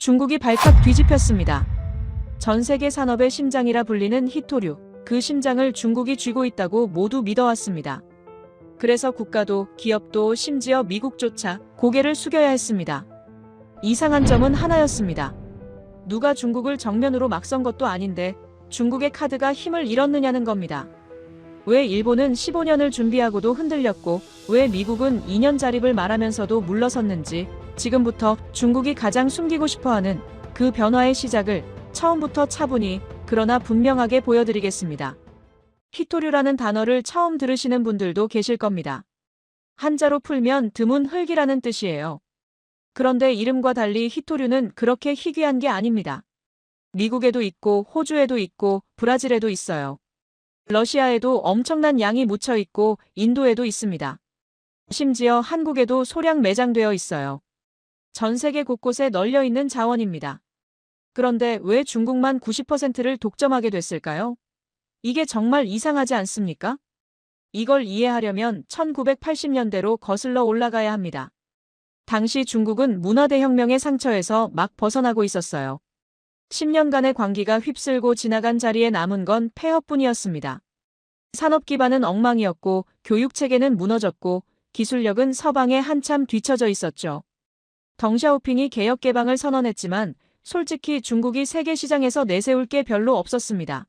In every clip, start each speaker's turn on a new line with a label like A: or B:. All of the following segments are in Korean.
A: 중국이 발칵 뒤집혔습니다. 전 세계 산업의 심장이라 불리는 히토류, 그 심장을 중국이 쥐고 있다고 모두 믿어왔습니다. 그래서 국가도 기업도 심지어 미국조차 고개를 숙여야 했습니다. 이상한 점은 하나였습니다. 누가 중국을 정면으로 막 선 것도 아닌데 중국의 카드가 힘을 잃었느냐는 겁니다. 왜 일본은 15년을 준비하고도 흔들렸고 왜 미국은 2년 자립을 말하면서도 물러섰는지 지금부터 중국이 가장 숨기고 싶어하는 그 변화의 시작을 처음부터 차분히 그러나 분명하게 보여드리겠습니다. 히토류라는 단어를 처음 들으시는 분들도 계실 겁니다. 한자로 풀면 드문 흙이라는 뜻이에요. 그런데 이름과 달리 히토류는 그렇게 희귀한 게 아닙니다. 미국에도 있고 호주에도 있고 브라질에도 있어요. 러시아에도 엄청난 양이 묻혀 있고 인도에도 있습니다. 심지어 한국에도 소량 매장되어 있어요. 전 세계 곳곳에 널려 있는 자원입니다. 그런데 왜 중국만 90%를 독점하게 됐을까요? 이게 정말 이상하지 않습니까? 이걸 이해하려면 1980년대로 거슬러 올라가야 합니다. 당시 중국은 문화대혁명의 상처에서 막 벗어나고 있었어요. 10년간의 광기가 휩쓸고 지나간 자리에 남은 건 폐허뿐이었습니다. 산업 기반은 엉망이었고 교육체계는 무너졌고 기술력은 서방에 한참 뒤처져 있었죠. 덩샤오핑이 개혁 개방을 선언했지만 솔직히 중국이 세계 시장에서 내세울 게 별로 없었습니다.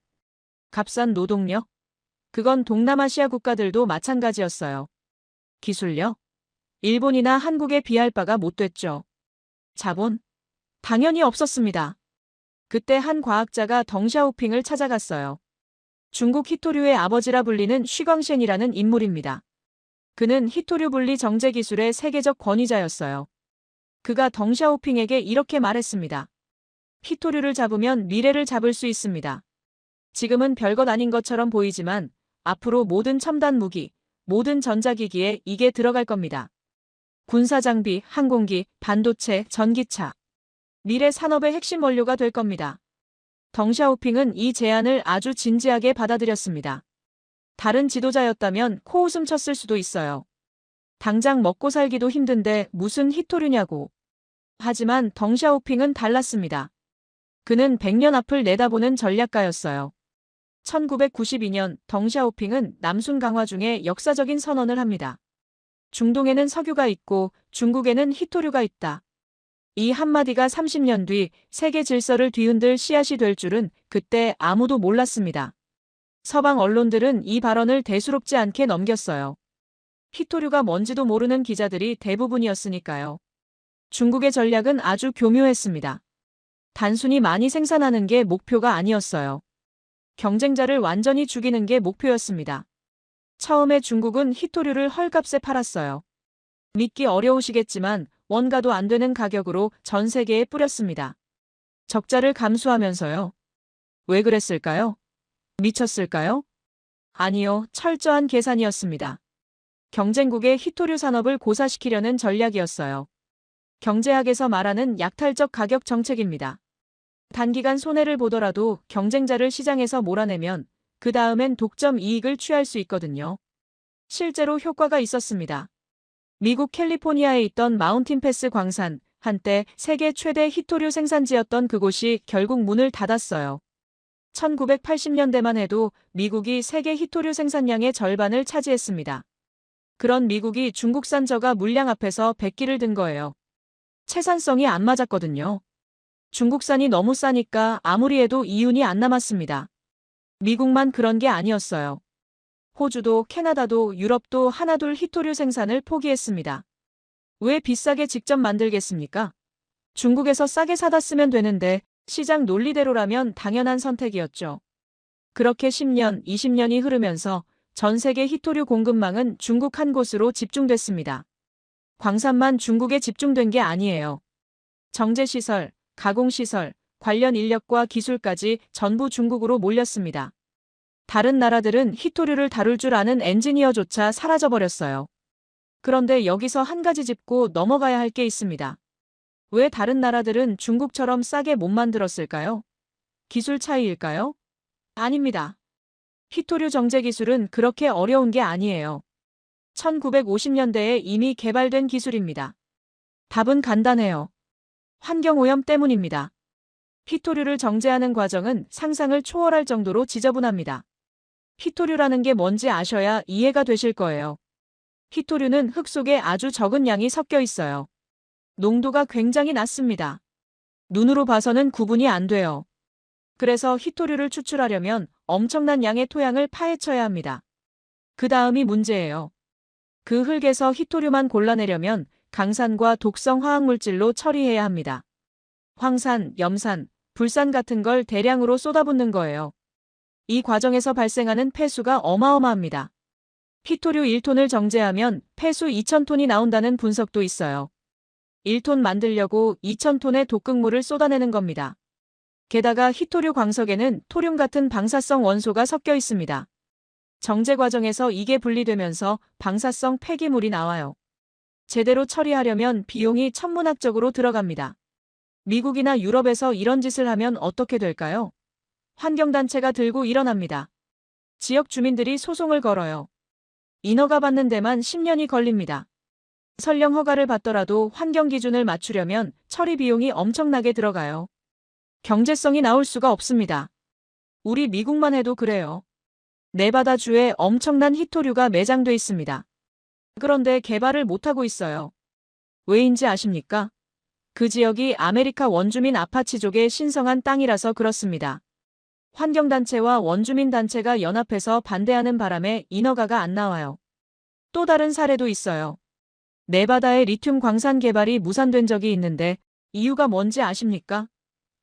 A: 값싼 노동력? 그건 동남아시아 국가들도 마찬가지였어요. 기술력? 일본이나 한국에 비할 바가 못 됐죠. 자본? 당연히 없었습니다. 그때 한 과학자가 덩샤오핑을 찾아갔어요. 중국 히토류의 아버지라 불리는 쉬광셴이라는 인물입니다. 그는 히토류 분리 정제 기술의 세계적 권위자였어요. 그가 덩샤오핑에게 이렇게 말했습니다. 히토류를 잡으면 미래를 잡을 수 있습니다. 지금은 별것 아닌 것처럼 보이지만 앞으로 모든 첨단 무기, 모든 전자기기에 이게 들어갈 겁니다. 군사장비, 항공기, 반도체, 전기차. 미래 산업의 핵심 원료가 될 겁니다. 덩샤오핑은 이 제안을 아주 진지하게 받아들였습니다. 다른 지도자였다면 코웃음 쳤을 수도 있어요. 당장 먹고 살기도 힘든데 무슨 히토류냐고. 하지만 덩샤오핑은 달랐습니다. 그는 100년 앞을 내다보는 전략가였어요. 1992년 덩샤오핑은 남순 강화 중에 역사적인 선언을 합니다. 중동에는 석유가 있고 중국에는 히토류가 있다. 이 한마디가 30년 뒤 세계 질서를 뒤흔들 씨앗이 될 줄은 그때 아무도 몰랐습니다. 서방 언론들은 이 발언을 대수롭지 않게 넘겼어요. 히토류가 뭔지도 모르는 기자들이 대부분이었으니까요. 중국의 전략은 아주 교묘했습니다. 단순히 많이 생산하는 게 목표가 아니었어요. 경쟁자를 완전히 죽이는 게 목표였습니다. 처음에 중국은 히토류를 헐값에 팔았어요. 믿기 어려우시겠지만 원가도 안 되는 가격으로 전 세계에 뿌렸습니다. 적자를 감수하면서요. 왜 그랬을까요? 미쳤을까요? 아니요, 철저한 계산이었습니다. 경쟁국의 히토류 산업을 고사시키려는 전략이었어요. 경제학에서 말하는 약탈적 가격 정책입니다. 단기간 손해를 보더라도 경쟁자를 시장에서 몰아내면 그 다음엔 독점 이익을 취할 수 있거든요. 실제로 효과가 있었습니다. 미국 캘리포니아에 있던 마운틴 패스 광산, 한때 세계 최대 히토류 생산지였던 그곳이 결국 문을 닫았어요. 1980년대만 해도 미국이 세계 히토류 생산량의 절반을 차지했습니다. 그런 미국이 중국산 저가 물량 앞에서 백기를 든 거예요. 채산성이 안 맞았거든요. 중국산이 너무 싸니까 아무리 해도 이윤이 안 남았습니다. 미국만 그런 게 아니었어요. 호주도 캐나다도 유럽도 하나둘 히토류 생산을 포기했습니다. 왜 비싸게 직접 만들겠습니까? 중국에서 싸게 사다 쓰면 되는데 시장 논리대로라면 당연한 선택이었죠. 그렇게 10년, 20년이 흐르면서 전 세계 히토류 공급망은 중국 한 곳으로 집중됐습니다. 광산만 중국에 집중된 게 아니에요. 정제시설, 가공시설, 관련 인력과 기술까지 전부 중국으로 몰렸습니다. 다른 나라들은 히토류를 다룰 줄 아는 엔지니어조차 사라져버렸어요. 그런데 여기서 한 가지 짚고 넘어가야 할 게 있습니다. 왜 다른 나라들은 중국처럼 싸게 못 만들었을까요? 기술 차이일까요? 아닙니다. 히토류 정제 기술은 그렇게 어려운 게 아니에요. 1950년대에 이미 개발된 기술입니다. 답은 간단해요. 환경오염 때문입니다. 히토류를 정제하는 과정은 상상을 초월할 정도로 지저분합니다. 히토류라는 게 뭔지 아셔야 이해가 되실 거예요. 히토류는 흙 속에 아주 적은 양이 섞여 있어요. 농도가 굉장히 낮습니다. 눈으로 봐서는 구분이 안 돼요. 그래서 히토류를 추출하려면 엄청난 양의 토양을 파헤쳐야 합니다. 그 다음이 문제예요. 그 흙에서 히토류만 골라내려면 강산과 독성 화학물질로 처리해야 합니다. 황산, 염산, 불산 같은 걸 대량으로 쏟아붓는 거예요. 이 과정에서 발생하는 폐수가 어마어마합니다. 히토류 1톤을 정제하면 폐수 2,000톤이 나온다는 분석도 있어요. 1톤 만들려고 2,000톤의 독극물을 쏟아내는 겁니다. 게다가 히토류 광석에는 토륨 같은 방사성 원소가 섞여 있습니다. 정제 과정에서 이게 분리되면서 방사성 폐기물이 나와요. 제대로 처리하려면 비용이 천문학적으로 들어갑니다. 미국이나 유럽에서 이런 짓을 하면 어떻게 될까요? 환경단체가 들고 일어납니다. 지역 주민들이 소송을 걸어요. 인허가 받는 데만 10년이 걸립니다. 설령 허가를 받더라도 환경 기준을 맞추려면 처리 비용이 엄청나게 들어가요. 경제성이 나올 수가 없습니다. 우리 미국만 해도 그래요. 네바다주에 엄청난 히토류가 매장돼 있습니다. 그런데 개발을 못하고 있어요. 왜인지 아십니까? 그 지역이 아메리카 원주민 아파치족의 신성한 땅이라서 그렇습니다. 환경단체와 원주민단체가 연합해서 반대하는 바람에 인허가가 안 나와요. 또 다른 사례도 있어요. 네바다의 리튬 광산 개발이 무산된 적이 있는데 이유가 뭔지 아십니까?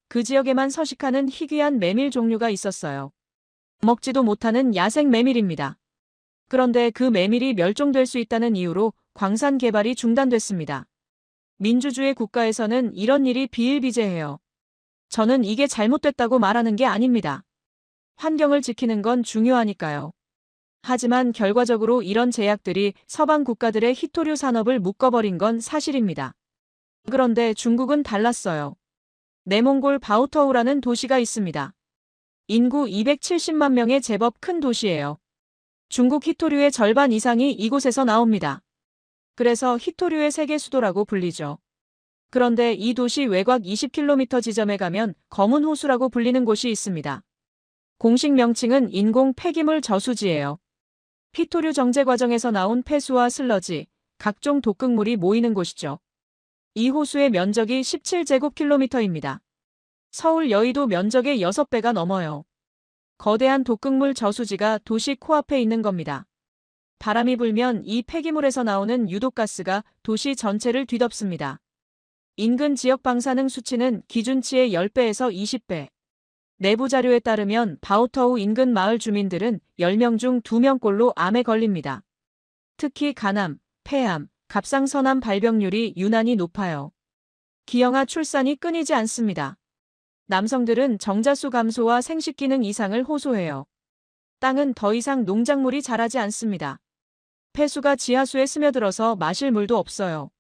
A: 그 지역에만 서식하는 희귀한 메밀 종류가 있었어요. 먹지도 못하는 야생 메밀입니다. 그런데 그 메밀이 멸종될 수 있다는 이유로 광산 개발이 중단됐습니다. 민주주의 국가에서는 이런 일이 비일비재해요. 저는 이게 잘못됐다고 말하는 게 아닙니다. 환경을 지키는 건 중요하니까요. 하지만 결과적으로 이런 제약들이 서방 국가들의 히토류 산업을 묶어버린 건 사실입니다. 그런데 중국은 달랐어요. 내몽골 바오터우라는 도시가 있습니다. 인구 270만 명의 제법 큰 도시예요. 중국 히토류의 절반 이상이 이곳에서 나옵니다. 그래서 히토류의 세계 수도라고 불리죠. 그런데 이 도시 외곽 20km 지점에 가면 검은 호수라고 불리는 곳이 있습니다. 공식 명칭은 인공 폐기물 저수지예요. 히토류 정제 과정에서 나온 폐수와 슬러지, 각종 독극물이 모이는 곳이죠. 이 호수의 면적이 17제곱킬로미터입니다. 서울 여의도 면적의 6배가 넘어요. 거대한 독극물 저수지가 도시 코앞에 있는 겁니다. 바람이 불면 이 폐기물에서 나오는 유독가스가 도시 전체를 뒤덮습니다. 인근 지역 방사능 수치는 기준치의 10배에서 20배. 내부 자료에 따르면 바오터우 인근 마을 주민들은 10명 중 2명꼴로 암에 걸립니다. 특히 간암, 폐암, 갑상선암 발병률이 유난히 높아요. 기형아 출산이 끊이지 않습니다. 남성들은 정자수 감소와 생식 기능 이상을 호소해요. 땅은 더 이상 농작물이 자라지 않습니다. 폐수가 지하수에 스며들어서 마실 물도 없어요.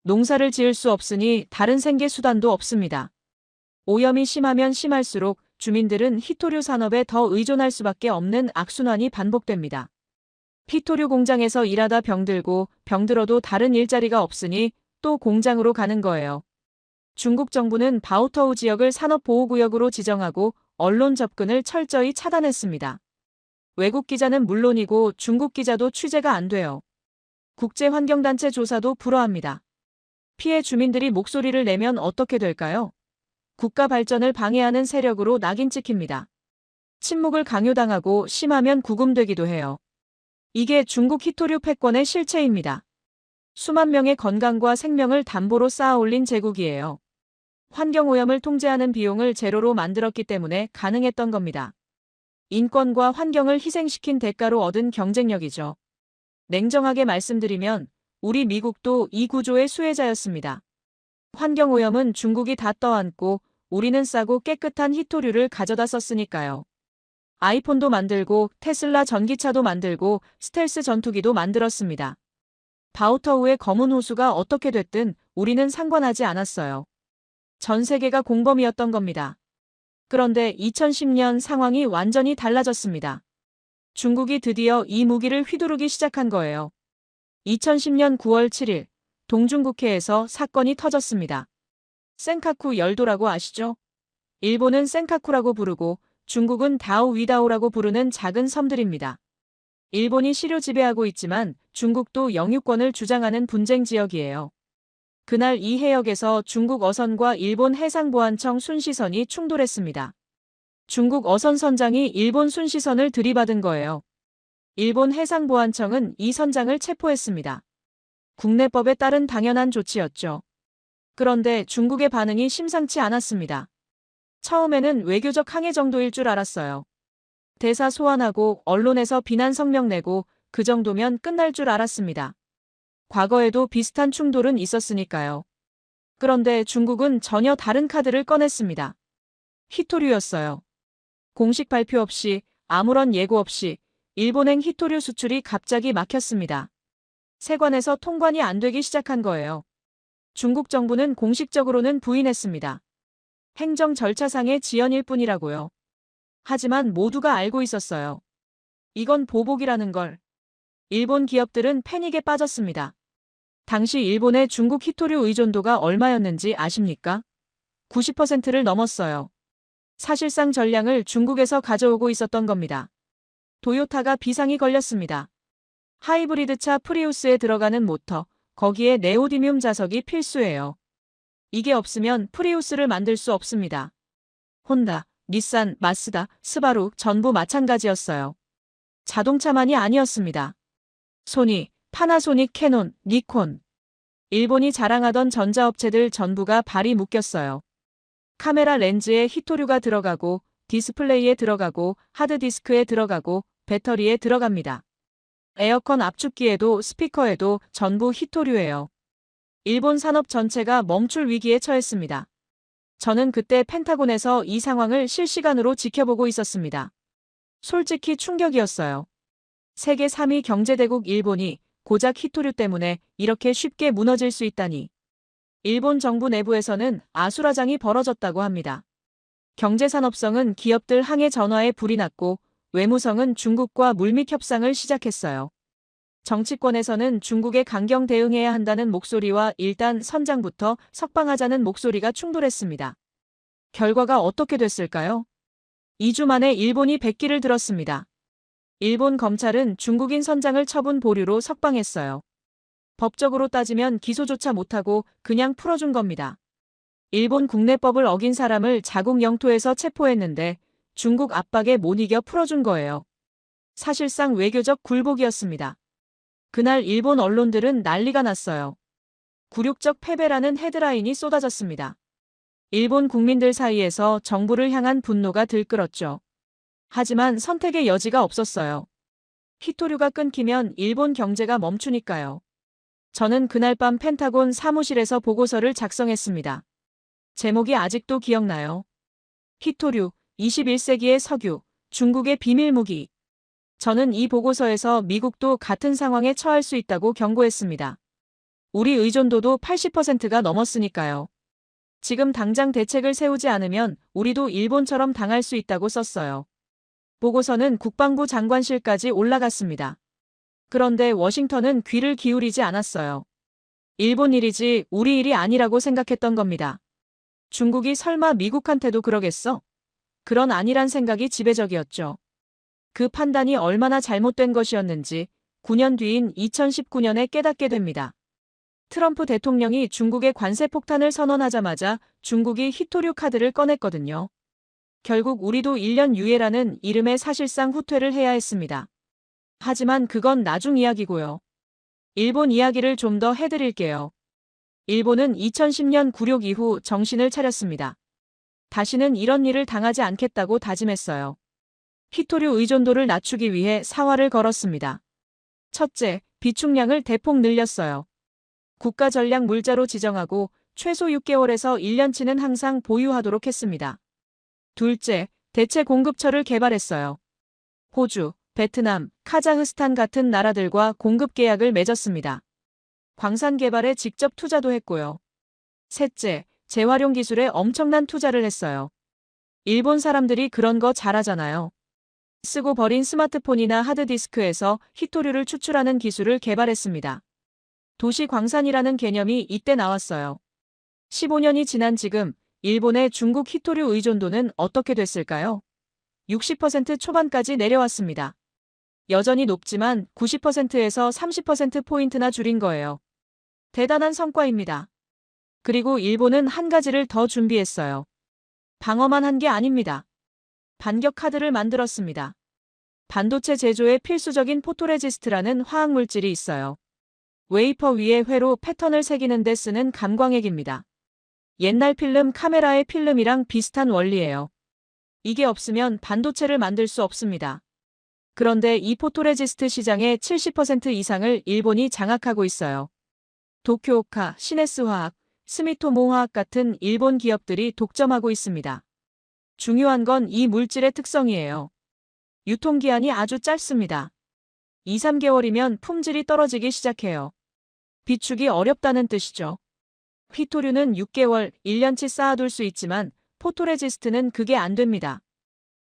A: 농사를 지을 수 없으니 다른 생계 수단도 없습니다. 오염이 심하면 심할수록 주민들은 히토류 산업에 더 의존할 수밖에 없는 악순환이 반복됩니다. 히토류 공장에서 일하다 병들고 병들어도 다른 일자리가 없으니 또 공장으로 가는 거예요. 중국 정부는 바오터우 지역을 산업보호구역으로 지정하고 언론 접근을 철저히 차단했습니다. 외국 기자는 물론이고 중국 기자도 취재가 안 돼요. 국제환경단체 조사도 불허합니다. 피해 주민들이 목소리를 내면 어떻게 될까요? 국가 발전을 방해하는 세력으로 낙인 찍힙니다. 침묵을 강요당하고 심하면 구금되기도 해요. 이게 중국 히토류 패권의 실체입니다. 수만 명의 건강과 생명을 담보로 쌓아올린 제국이에요. 환경오염을 통제하는 비용을 제로로 만들었기 때문에 가능했던 겁니다. 인권과 환경을 희생시킨 대가로 얻은 경쟁력이죠. 냉정하게 말씀드리면 우리 미국도 이 구조의 수혜자였습니다. 환경오염은 중국이 다 떠안고 우리는 싸고 깨끗한 히토류를 가져다 썼으니까요. 아이폰도 만들고 테슬라 전기차도 만들고 스텔스 전투기도 만들었습니다. 바오터우의 검은 호수가 어떻게 됐든 우리는 상관하지 않았어요. 전 세계가 공범이었던 겁니다. 그런데 2010년 상황이 완전히 달라졌습니다. 중국이 드디어 이 무기를 휘두르기 시작한 거예요. 2010년 9월 7일 동중국해에서 사건이 터졌습니다. 센카쿠 열도라고 아시죠? 일본은 센카쿠라고 부르고 중국은 다오위다오라고 부르는 작은 섬들입니다. 일본이 시료 지배하고 있지만 중국도 영유권을 주장하는 분쟁 지역이에요. 그날 이 해역에서 중국 어선과 일본 해상보안청 순시선이 충돌했습니다. 중국 어선 선장이 일본 순시선을 들이받은 거예요. 일본 해상보안청은 이 선장을 체포했습니다. 국내법에 따른 당연한 조치였죠. 그런데 중국의 반응이 심상치 않았습니다. 처음에는 외교적 항해 정도일 줄 알았어요. 대사 소환하고 언론에서 비난 성명 내고 그 정도면 끝날 줄 알았습니다. 과거에도 비슷한 충돌은 있었으니까요. 그런데 중국은 전혀 다른 카드를 꺼냈습니다. 히토류였어요. 공식 발표 없이 아무런 예고 없이 일본행 히토류 수출이 갑자기 막혔습니다. 세관에서 통관이 안 되기 시작한 거예요. 중국 정부는 공식적으로는 부인했습니다. 행정 절차상의 지연일 뿐이라고요. 하지만 모두가 알고 있었어요. 이건 보복이라는 걸. 일본 기업들은 패닉에 빠졌습니다. 당시 일본의 중국 히토류 의존도가 얼마였는지 아십니까? 90%를 넘었어요. 사실상 전량을 중국에서 가져오고 있었던 겁니다. 도요타가 비상이 걸렸습니다. 하이브리드차 프리우스에 들어가는 모터, 거기에 네오디뮴 자석이 필수예요. 이게 없으면 프리우스를 만들 수 없습니다. 혼다, 닛산, 마쓰다, 스바루 전부 마찬가지였어요. 자동차만이 아니었습니다. 소니, 파나소닉, 캐논, 니콘. 일본이 자랑하던 전자업체들 전부가 발이 묶였어요. 카메라 렌즈에 히토류가 들어가고 디스플레이에 들어가고 하드디스크에 들어가고 배터리에 들어갑니다. 에어컨 압축기에도 스피커에도 전부 히토류예요. 일본 산업 전체가 멈출 위기에 처했습니다. 저는 그때 펜타곤에서 이 상황을 실시간으로 지켜보고 있었습니다. 솔직히 충격이었어요. 세계 3위 경제대국 일본이 고작 히토류 때문에 이렇게 쉽게 무너질 수 있다니. 일본 정부 내부에서는 아수라장이 벌어졌다고 합니다. 경제산업성은 기업들 항해 전화에 불이 났고 외무성은 중국과 물밑 협상을 시작했어요. 정치권에서는 중국에 강경 대응해야 한다는 목소리와 일단 선장부터 석방하자는 목소리가 충돌했습니다. 결과가 어떻게 됐을까요? 2주 만에 일본이 백기를 들었습니다. 일본 검찰은 중국인 선장을 처분 보류로 석방했어요. 법적으로 따지면 기소조차 못하고 그냥 풀어준 겁니다. 일본 국내법을 어긴 사람을 자국 영토에서 체포했는데 중국 압박에 못 이겨 풀어준 거예요. 사실상 외교적 굴복이었습니다. 그날 일본 언론들은 난리가 났어요. 굴욕적 패배라는 헤드라인이 쏟아졌습니다. 일본 국민들 사이에서 정부를 향한 분노가 들끓었죠. 하지만 선택의 여지가 없었어요. 히토류가 끊기면 일본 경제가 멈추니까요. 저는 그날 밤 펜타곤 사무실에서 보고서를 작성했습니다. 제목이 아직도 기억나요. 히토류, 21세기의 석유, 중국의 비밀무기. 저는 이 보고서에서 미국도 같은 상황에 처할 수 있다고 경고했습니다. 우리 의존도도 80%가 넘었으니까요. 지금 당장 대책을 세우지 않으면 우리도 일본처럼 당할 수 있다고 썼어요. 보고서는 국방부 장관실까지 올라갔습니다. 그런데 워싱턴은 귀를 기울이지 않았어요. 일본 일이지 우리 일이 아니라고 생각했던 겁니다. 중국이 설마 미국한테도 그러겠어? 그런 아니란 생각이 지배적이었죠. 그 판단이 얼마나 잘못된 것이었는지 9년 뒤인 2019년에 깨닫게 됩니다. 트럼프 대통령이 중국의 관세 폭탄을 선언하자마자 중국이 히토류 카드를 꺼냈거든요. 결국 우리도 1년 유예라는 이름의 사실상 후퇴를 해야 했습니다. 하지만 그건 나중 이야기고요. 일본 이야기를 좀 더 해드릴게요. 일본은 2010년 굴욕 이후 정신을 차렸습니다. 다시는 이런 일을 당하지 않겠다고 다짐했어요. 히토류 의존도를 낮추기 위해 사활을 걸었습니다. 첫째, 비축량을 대폭 늘렸어요. 국가 전략 물자로 지정하고 최소 6개월에서 1년치는 항상 보유하도록 했습니다. 둘째, 대체 공급처를 개발했어요. 호주, 베트남, 카자흐스탄 같은 나라들과 공급 계약을 맺었습니다. 광산 개발에 직접 투자도 했고요. 셋째, 재활용 기술에 엄청난 투자를 했어요. 일본 사람들이 그런 거 잘하잖아요. 쓰고 버린 스마트폰이나 하드디스크에서 히토류를 추출하는 기술을 개발했습니다. 도시 광산이라는 개념이 이때 나왔어요. 15년이 지난 지금 일본의 중국 히토류 의존도는 어떻게 됐을까요? 60% 초반까지 내려왔습니다. 여전히 높지만 90%에서 30%포인트나 줄인 거예요. 대단한 성과입니다. 그리고 일본은 한 가지를 더 준비했어요. 방어만 한 게 아닙니다. 반격 카드를 만들었습니다. 반도체 제조에 필수적인 포토레지스트라는 화학물질이 있어요. 웨이퍼 위에 회로 패턴을 새기는 데 쓰는 감광액입니다. 옛날 필름 카메라의 필름이랑 비슷한 원리예요. 이게 없으면 반도체를 만들 수 없습니다. 그런데 이 포토레지스트 시장의 70% 이상을 일본이 장악하고 있어요. 도쿄오카, 시네스화학, 스미토모화학 같은 일본 기업들이 독점하고 있습니다. 중요한 건 이 물질의 특성이에요. 유통기한이 아주 짧습니다. 2, 3개월이면 품질이 떨어지기 시작해요. 비축이 어렵다는 뜻이죠. 히토류는 6개월, 1년치 쌓아둘 수 있지만 포토레지스트는 그게 안 됩니다.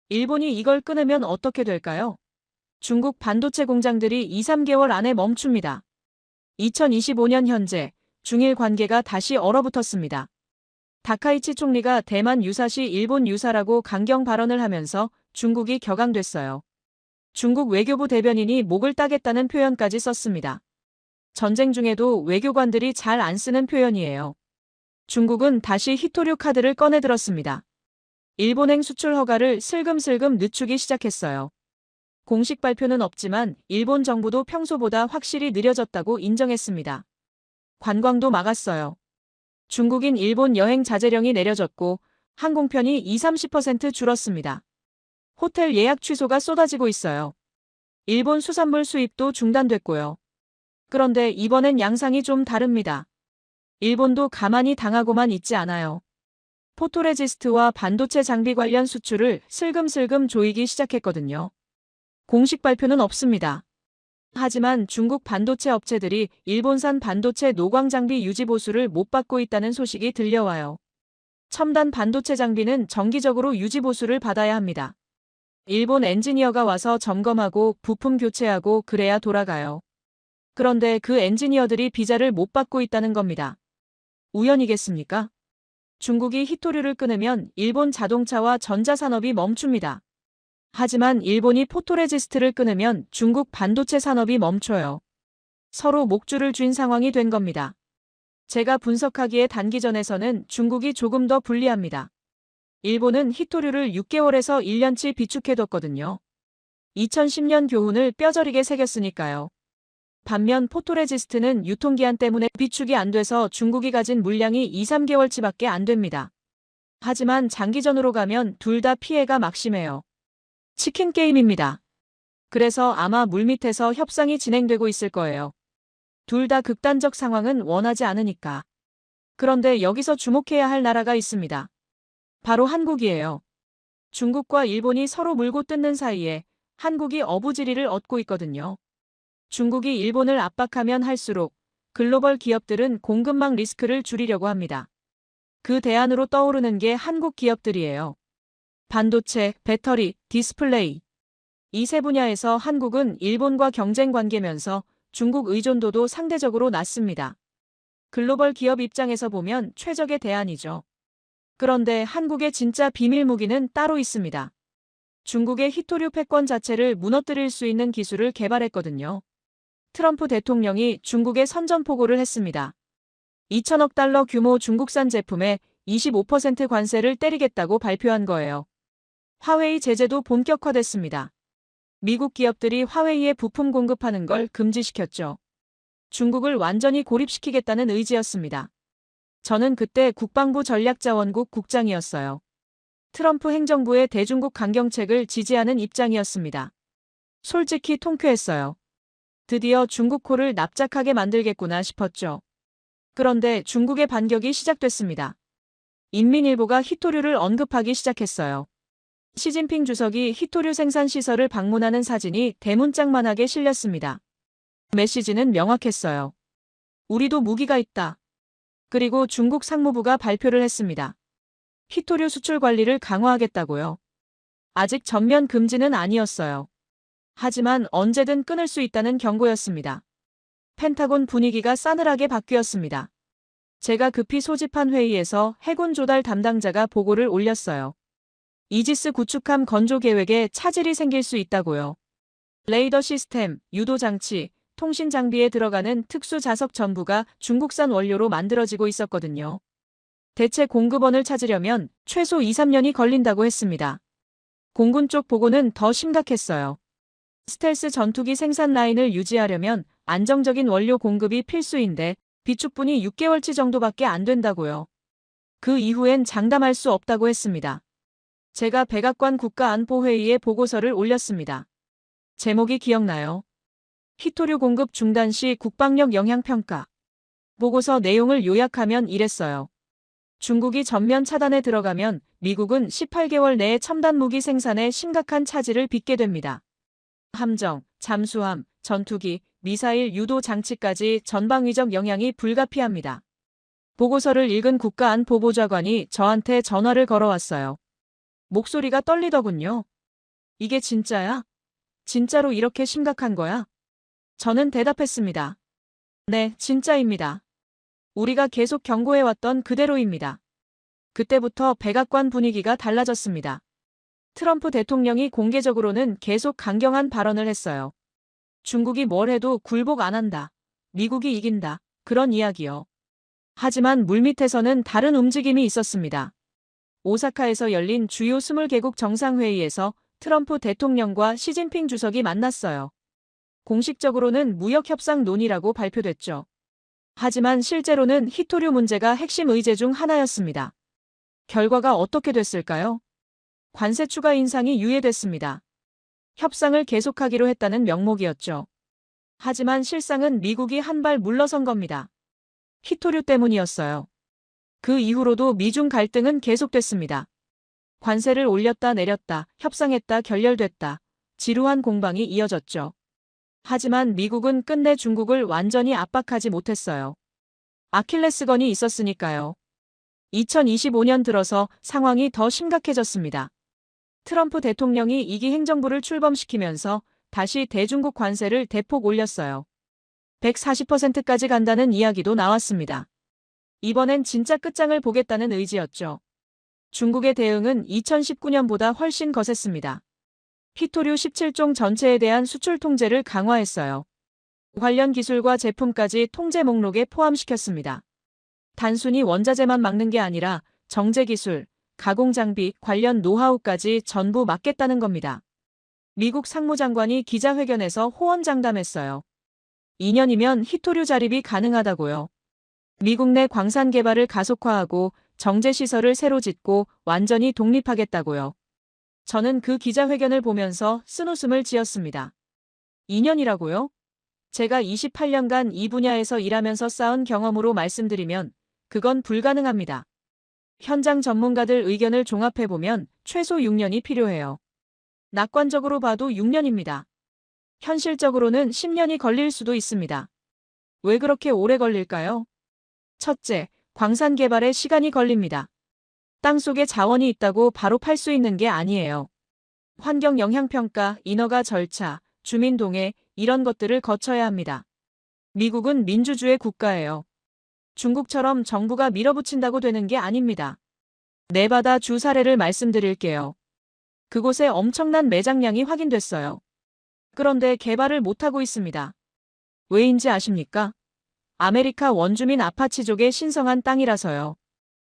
A: 일본이 이걸 끊으면 어떻게 될까요? 중국 반도체 공장들이 2, 3개월 안에 멈춥니다. 2025년 현재 중일 관계가 다시 얼어붙었습니다. 다카이치 총리가 대만 유사시 일본 유사라고 강경 발언을 하면서 중국이 격앙됐어요. 중국 외교부 대변인이 목을 따겠다는 표현까지 썼습니다. 전쟁 중에도 외교관들이 잘 안 쓰는 표현이에요. 중국은 다시 히토류 카드를 꺼내들었습니다. 일본행 수출 허가를 슬금슬금 늦추기 시작했어요. 공식 발표는 없지만 일본 정부도 평소보다 확실히 느려졌다고 인정했습니다. 관광도 막았어요. 중국인 일본 여행 자제령이 내려졌고 항공편이 20-30% 줄었습니다. 호텔 예약 취소가 쏟아지고 있어요. 일본 수산물 수입도 중단됐고요. 그런데 이번엔 양상이 좀 다릅니다. 일본도 가만히 당하고만 있지 않아요. 포토레지스트와 반도체 장비 관련 수출을 슬금슬금 조이기 시작했거든요. 공식 발표는 없습니다. 하지만 중국 반도체 업체들이 일본산 반도체 노광 장비 유지 보수를 못 받고 있다는 소식이 들려와요. 첨단 반도체 장비는 정기적으로 유지 보수를 받아야 합니다. 일본 엔지니어가 와서 점검하고 부품 교체하고 그래야 돌아가요. 그런데 그 엔지니어들이 비자를 못 받고 있다는 겁니다. 우연이겠습니까? 중국이 히토류를 끊으면 일본 자동차와 전자산업이 멈춥니다. 하지만 일본이 포토레지스트를 끊으면 중국 반도체 산업이 멈춰요. 서로 목줄을 쥔 상황이 된 겁니다. 제가 분석하기에 단기전에서는 중국이 조금 더 불리합니다. 일본은 히토류를 6개월에서 1년치 비축해뒀거든요. 2010년 교훈을 뼈저리게 새겼으니까요. 반면 포토레지스트는 유통기한 때문에 비축이 안 돼서 중국이 가진 물량이 2, 3개월치밖에 안 됩니다. 하지만 장기전으로 가면 둘 다 피해가 막심해요. 치킨 게임입니다. 그래서 아마 물밑에서 협상이 진행되고 있을 거예요. 둘 다 극단적 상황은 원하지 않으니까. 그런데 여기서 주목해야 할 나라가 있습니다. 바로 한국이에요. 중국과 일본이 서로 물고 뜯는 사이에 한국이 어부지리를 얻고 있거든요. 중국이 일본을 압박하면 할수록 글로벌 기업들은 공급망 리스크를 줄이려고 합니다. 그 대안으로 떠오르는 게 한국 기업들이에요. 반도체, 배터리, 디스플레이. 이 세 분야에서 한국은 일본과 경쟁 관계면서 중국 의존도도 상대적으로 낮습니다. 글로벌 기업 입장에서 보면 최적의 대안이죠. 그런데 한국의 진짜 비밀 무기는 따로 있습니다. 중국의 히토류 패권 자체를 무너뜨릴 수 있는 기술을 개발했거든요. 트럼프 대통령이 중국에 선전포고를 했습니다. 2천억 달러 규모 중국산 제품에 25% 관세를 때리겠다고 발표한 거예요. 화웨이 제재도 본격화됐습니다. 미국 기업들이 화웨이에 부품 공급하는 걸 금지시켰죠. 중국을 완전히 고립시키겠다는 의지였습니다. 저는 그때 국방부 전략자원국 국장이었어요. 트럼프 행정부의 대중국 강경책을 지지하는 입장이었습니다. 솔직히 통쾌했어요. 드디어 중국 코를 납작하게 만들겠구나 싶었죠. 그런데 중국의 반격이 시작됐습니다. 인민일보가 히토류를 언급하기 시작했어요. 시진핑 주석이 히토류 생산 시설을 방문하는 사진이 대문짝만하게 실렸습니다. 메시지는 명확했어요. 우리도 무기가 있다. 그리고 중국 상무부가 발표를 했습니다. 히토류 수출 관리를 강화하겠다고요. 아직 전면 금지는 아니었어요. 하지만 언제든 끊을 수 있다는 경고였습니다. 펜타곤 분위기가 싸늘하게 바뀌었습니다. 제가 급히 소집한 회의에서 해군 조달 담당자가 보고를 올렸어요. 이지스 구축함 건조 계획에 차질이 생길 수 있다고요. 레이더 시스템, 유도 장치, 통신 장비에 들어가는 특수 자석 전부가 중국산 원료로 만들어지고 있었거든요. 대체 공급원을 찾으려면 최소 2, 3년이 걸린다고 했습니다. 공군 쪽 보고는 더 심각했어요. 스텔스 전투기 생산 라인을 유지하려면 안정적인 원료 공급이 필수인데 비축분이 6개월치 정도밖에 안 된다고요. 그 이후엔 장담할 수 없다고 했습니다. 제가 백악관 국가안보회의에 보고서를 올렸습니다. 제목이 기억나요? 히토류 공급 중단 시 국방력 영향평가. 보고서 내용을 요약하면 이랬어요. 중국이 전면 차단에 들어가면 미국은 18개월 내에 첨단 무기 생산에 심각한 차질을 빚게 됩니다. 함정, 잠수함, 전투기, 미사일 유도 장치까지 전방위적 영향이 불가피합니다. 보고서를 읽은 국가안보보좌관이 저한테 전화를 걸어왔어요. 목소리가 떨리더군요. 이게 진짜야? 진짜로 이렇게 심각한 거야? 저는 대답했습니다. 네, 진짜입니다. 우리가 계속 경고해왔던 그대로입니다. 그때부터 백악관 분위기가 달라졌습니다. 트럼프 대통령이 공개적으로는 계속 강경한 발언을 했어요. 중국이 뭘 해도 굴복 안 한다. 미국이 이긴다. 그런 이야기요. 하지만 물밑에서는 다른 움직임이 있었습니다. 오사카에서 열린 주요 20개국 정상회의에서 트럼프 대통령과 시진핑 주석이 만났어요. 공식적으로는 무역협상 논의라고 발표됐죠. 하지만 실제로는 히토류 문제가 핵심 의제 중 하나였습니다. 결과가 어떻게 됐을까요? 관세 추가 인상이 유예됐습니다. 협상을 계속하기로 했다는 명목이었죠. 하지만 실상은 미국이 한 발 물러선 겁니다. 히토류 때문이었어요. 그 이후로도 미중 갈등은 계속됐습니다. 관세를 올렸다 내렸다, 협상했다 결렬됐다. 지루한 공방이 이어졌죠. 하지만 미국은 끝내 중국을 완전히 압박하지 못했어요. 아킬레스건이 있었으니까요. 2025년 들어서 상황이 더 심각해졌습니다. 트럼프 대통령이 2기 행정부를 출범시키면서 다시 대중국 관세를 대폭 올렸어요. 140%까지 간다는 이야기도 나왔습니다. 이번엔 진짜 끝장을 보겠다는 의지였죠. 중국의 대응은 2019년보다 훨씬 거셌습니다. 히토류 17종 전체에 대한 수출 통제를 강화했어요. 관련 기술과 제품까지 통제 목록에 포함시켰습니다. 단순히 원자재만 막는 게 아니라 정제 기술, 가공 장비, 관련 노하우까지 전부 막겠다는 겁니다. 미국 상무장관이 기자회견에서 호언장담했어요. 2년이면 히토류 자립이 가능하다고요. 미국 내 광산 개발을 가속화하고 정제시설을 새로 짓고 완전히 독립하겠다고요. 저는 그 기자회견을 보면서 쓴웃음을 지었습니다. 2년이라고요? 제가 28년간 이 분야에서 일하면서 쌓은 경험으로 말씀드리면 그건 불가능합니다. 현장 전문가들 의견을 종합해보면 최소 6년이 필요해요. 낙관적으로 봐도 6년입니다. 현실적으로는 10년이 걸릴 수도 있습니다. 왜 그렇게 오래 걸릴까요? 첫째, 광산 개발에 시간이 걸립니다. 땅속에 자원이 있다고 바로 팔 수 있는 게 아니에요. 환경 영향평가, 인허가 절차, 주민 동의, 이런 것들을 거쳐야 합니다. 미국은 민주주의 국가예요. 중국처럼 정부가 밀어붙인다고 되는 게 아닙니다. 네바다 주 사례를 말씀드릴게요. 그곳에 엄청난 매장량이 확인됐어요. 그런데 개발을 못하고 있습니다. 왜인지 아십니까? 아메리카 원주민 아파치족의 신성한 땅이라서요.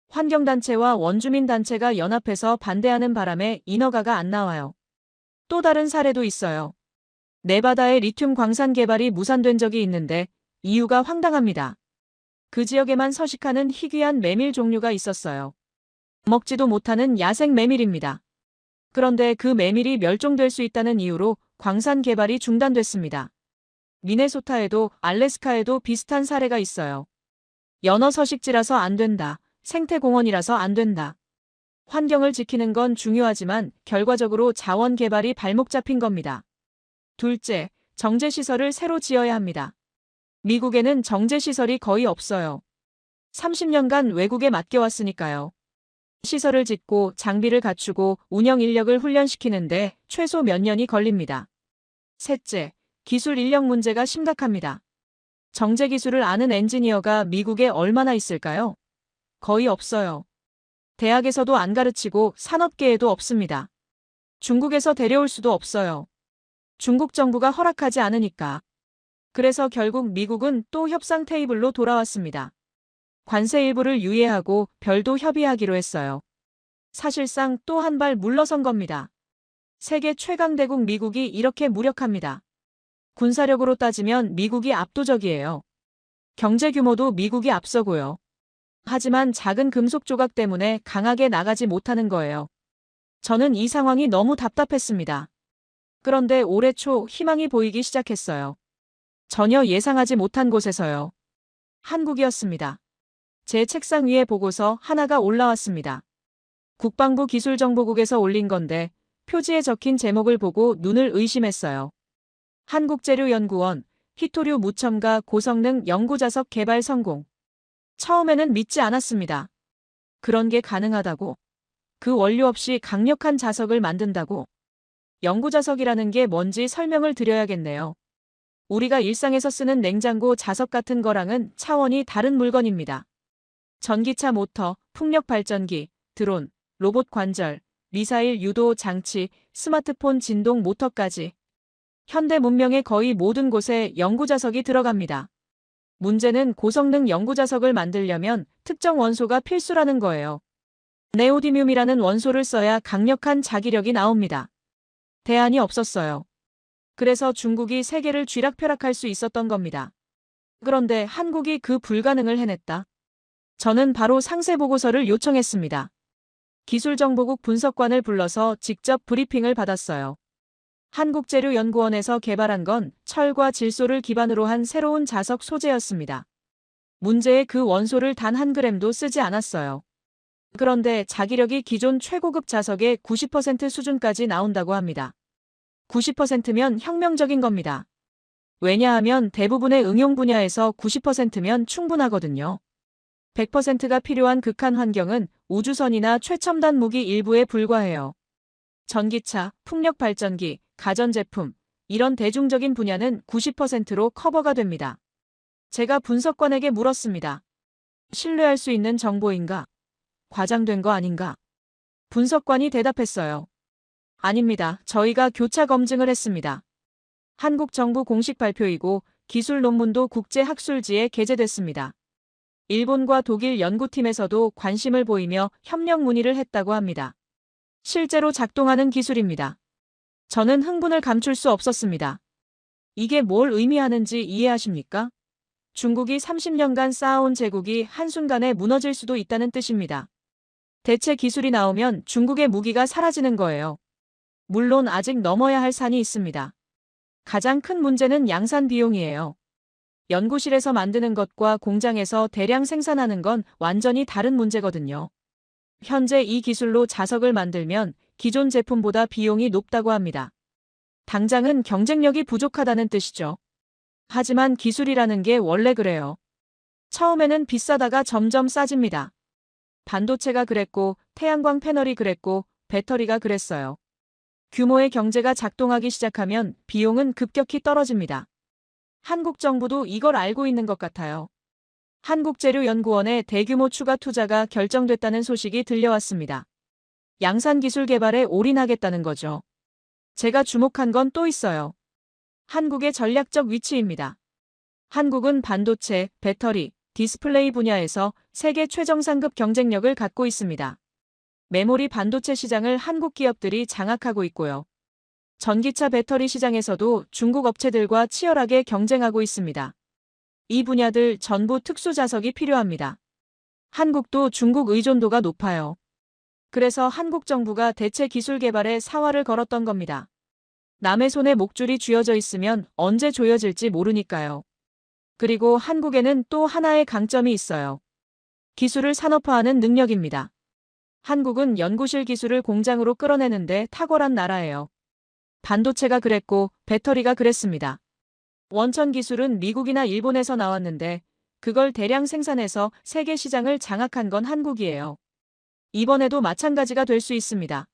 A: 환경단체와 원주민단체가 연합해서 반대하는 바람에 인허가가 안 나와요. 또 다른 사례도 있어요. 네바다의 리튬 광산 개발이 무산된 적이 있는데 이유가 황당합니다. 그 지역에만 서식하는 희귀한 메밀 종류가 있었어요. 먹지도 못하는 야생 메밀입니다. 그런데 그 메밀이 멸종될 수 있다는 이유로 광산 개발이 중단됐습니다. 미네소타에도 알래스카에도 비슷한 사례가 있어요. 연어 서식지라서 안 된다. 생태공원이라서 안 된다. 환경을 지키는 건 중요하지만 결과적으로 자원 개발이 발목 잡힌 겁니다. 둘째, 정제시설을 새로 지어야 합니다. 미국에는 정제시설이 거의 없어요. 30년간 외국에 맡겨왔으니까요. 시설을 짓고 장비를 갖추고 운영 인력을 훈련시키는데 최소 몇 년이 걸립니다. 셋째, 기술 인력 문제가 심각합니다. 정제 기술을 아는 엔지니어가 미국에 얼마나 있을까요? 거의 없어요. 대학에서도 안 가르치고 산업계에도 없습니다. 중국에서 데려올 수도 없어요. 중국 정부가 허락하지 않으니까. 그래서 결국 미국은 또 협상 테이블로 돌아왔습니다. 관세 일부를 유예하고 별도 협의하기로 했어요. 사실상 또 한 발 물러선 겁니다. 세계 최강대국 미국이 이렇게 무력합니다. 군사력으로 따지면 미국이 압도적이에요. 경제 규모도 미국이 앞서고요. 하지만 작은 금속 조각 때문에 강하게 나가지 못하는 거예요. 저는 이 상황이 너무 답답했습니다. 그런데 올해 초 희망이 보이기 시작했어요. 전혀 예상하지 못한 곳에서요. 한국이었습니다. 제 책상 위에 보고서 하나가 올라왔습니다. 국방부 기술정보국에서 올린 건데 표지에 적힌 제목을 보고 눈을 의심했어요. 한국재료연구원, 히토류 무첨가 고성능 연구자석 개발 성공. 처음에는 믿지 않았습니다. 그런 게 가능하다고? 그 원료 없이 강력한 자석을 만든다고? 연구자석이라는 게 뭔지 설명을 드려야겠네요. 우리가 일상에서 쓰는 냉장고 자석 같은 거랑은 차원이 다른 물건입니다. 전기차 모터, 풍력 발전기, 드론, 로봇 관절, 미사일 유도 장치, 스마트폰 진동 모터까지. 현대 문명의 거의 모든 곳에 연구자석이 들어갑니다. 문제는 고성능 연구자석을 만들려면 특정 원소가 필수라는 거예요. 네오디뮴이라는 원소를 써야 강력한 자기력이 나옵니다. 대안이 없었어요. 그래서 중국이 세계를 쥐락펴락할 수 있었던 겁니다. 그런데 한국이 그 불가능을 해냈다. 저는 바로 상세 보고서를 요청했습니다. 기술정보국 분석관을 불러서 직접 브리핑을 받았어요. 한국재료연구원에서 개발한 건 철과 질소를 기반으로 한 새로운 자석 소재였습니다. 문제의 그 원소를 단 한 그램도 쓰지 않았어요. 그런데 자기력이 기존 최고급 자석의 90% 수준까지 나온다고 합니다. 90%면 혁명적인 겁니다. 왜냐하면 대부분의 응용 분야에서 90%면 충분하거든요. 100%가 필요한 극한 환경은 우주선이나 최첨단 무기 일부에 불과해요. 전기차, 풍력 발전기, 가전제품, 이런 대중적인 분야는 90%로 커버가 됩니다. 제가 분석관에게 물었습니다. 신뢰할 수 있는 정보인가? 과장된 거 아닌가? 분석관이 대답했어요. 아닙니다. 저희가 교차 검증을 했습니다. 한국 정부 공식 발표이고 기술 논문도 국제학술지에 게재됐습니다. 일본과 독일 연구팀에서도 관심을 보이며 협력 문의를 했다고 합니다. 실제로 작동하는 기술입니다. 저는 흥분을 감출 수 없었습니다. 이게 뭘 의미하는지 이해하십니까? 중국이 30년간 쌓아온 제국이 한순간에 무너질 수도 있다는 뜻입니다. 대체 기술이 나오면 중국의 무기가 사라지는 거예요. 물론 아직 넘어야 할 산이 있습니다. 가장 큰 문제는 양산 비용이에요. 연구실에서 만드는 것과 공장에서 대량 생산하는 건 완전히 다른 문제거든요. 현재 이 기술로 자석을 만들면 기존 제품보다 비용이 높다고 합니다. 당장은 경쟁력이 부족하다는 뜻이죠. 하지만 기술이라는 게 원래 그래요. 처음에는 비싸다가 점점 싸집니다. 반도체가 그랬고, 태양광 패널이 그랬고, 배터리가 그랬어요. 규모의 경제가 작동하기 시작하면 비용은 급격히 떨어집니다. 한국 정부도 이걸 알고 있는 것 같아요. 한국재료연구원의 대규모 추가 투자가 결정됐다는 소식이 들려왔습니다. 양산 기술 개발에 올인하겠다는 거죠. 제가 주목한 건 또 있어요. 한국의 전략적 위치입니다. 한국은 반도체, 배터리, 디스플레이 분야에서 세계 최정상급 경쟁력을 갖고 있습니다. 메모리 반도체 시장을 한국 기업들이 장악하고 있고요. 전기차 배터리 시장에서도 중국 업체들과 치열하게 경쟁하고 있습니다. 이 분야들 전부 특수 자석이 필요합니다. 한국도 중국 의존도가 높아요. 그래서 한국 정부가 대체 기술 개발에 사활을 걸었던 겁니다. 남의 손에 목줄이 쥐어져 있으면 언제 조여질지 모르니까요. 그리고 한국에는 또 하나의 강점이 있어요. 기술을 산업화하는 능력입니다. 한국은 연구실 기술을 공장으로 끌어내는데 탁월한 나라예요. 반도체가 그랬고 배터리가 그랬습니다. 원천 기술은 미국이나 일본에서 나왔는데 그걸 대량 생산해서 세계 시장을 장악한 건 한국이에요. 이번에도 마찬가지가 될 수 있습니다.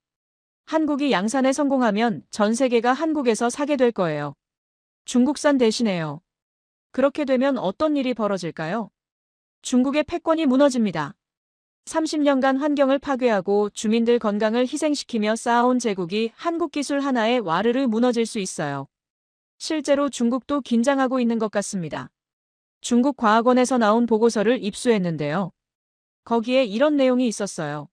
A: 한국이 양산에 성공하면 전 세계가 한국에서 사게 될 거예요. 중국산 대신에요. 그렇게 되면 어떤 일이 벌어질까요? 중국의 패권이 무너집니다. 30년간 환경을 파괴하고 주민들 건강을 희생시키며 쌓아온 제국이 한국 기술 하나에 와르르 무너질 수 있어요. 실제로 중국도 긴장하고 있는 것 같습니다. 중국 과학원에서 나온 보고서를 입수했는데요. 거기에 이런 내용이 있었어요.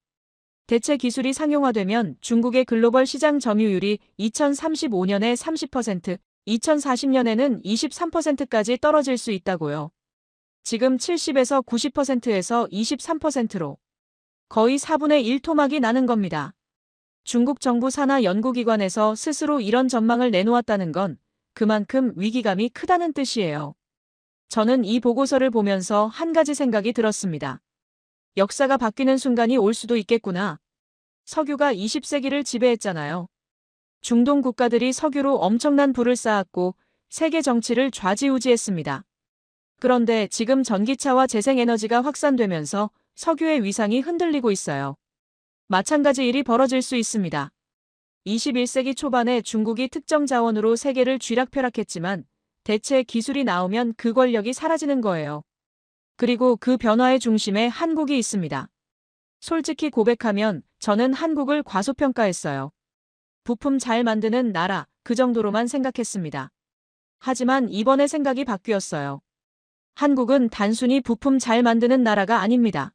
A: 대체 기술이 상용화되면 중국의 글로벌 시장 점유율이 2035년에 30%, 2040년에는 23%까지 떨어질 수 있다고요. 지금 70에서 90%에서 23%로 거의 4분의 1 토막이 나는 겁니다. 중국 정부 산하 연구기관에서 스스로 이런 전망을 내놓았다는 건 그만큼 위기감이 크다는 뜻이에요. 저는 이 보고서를 보면서 한 가지 생각이 들었습니다. 역사가 바뀌는 순간이 올 수도 있겠구나. 석유가 20세기를 지배했잖아요. 중동 국가들이 석유로 엄청난 부를 쌓았고 세계 정치를 좌지우지했습니다. 그런데 지금 전기차와 재생에너지가 확산되면서 석유의 위상이 흔들리고 있어요. 마찬가지 일이 벌어질 수 있습니다. 21세기 초반에 중국이 특정 자원으로 세계를 쥐락펴락했지만 대체 기술이 나오면 그 권력이 사라지는 거예요. 그리고 그 변화의 중심에 한국이 있습니다. 솔직히 고백하면 저는 한국을 과소평가했어요. 부품 잘 만드는 나라, 그 정도로만 생각했습니다. 하지만 이번에 생각이 바뀌었어요. 한국은 단순히 부품 잘 만드는 나라가 아닙니다.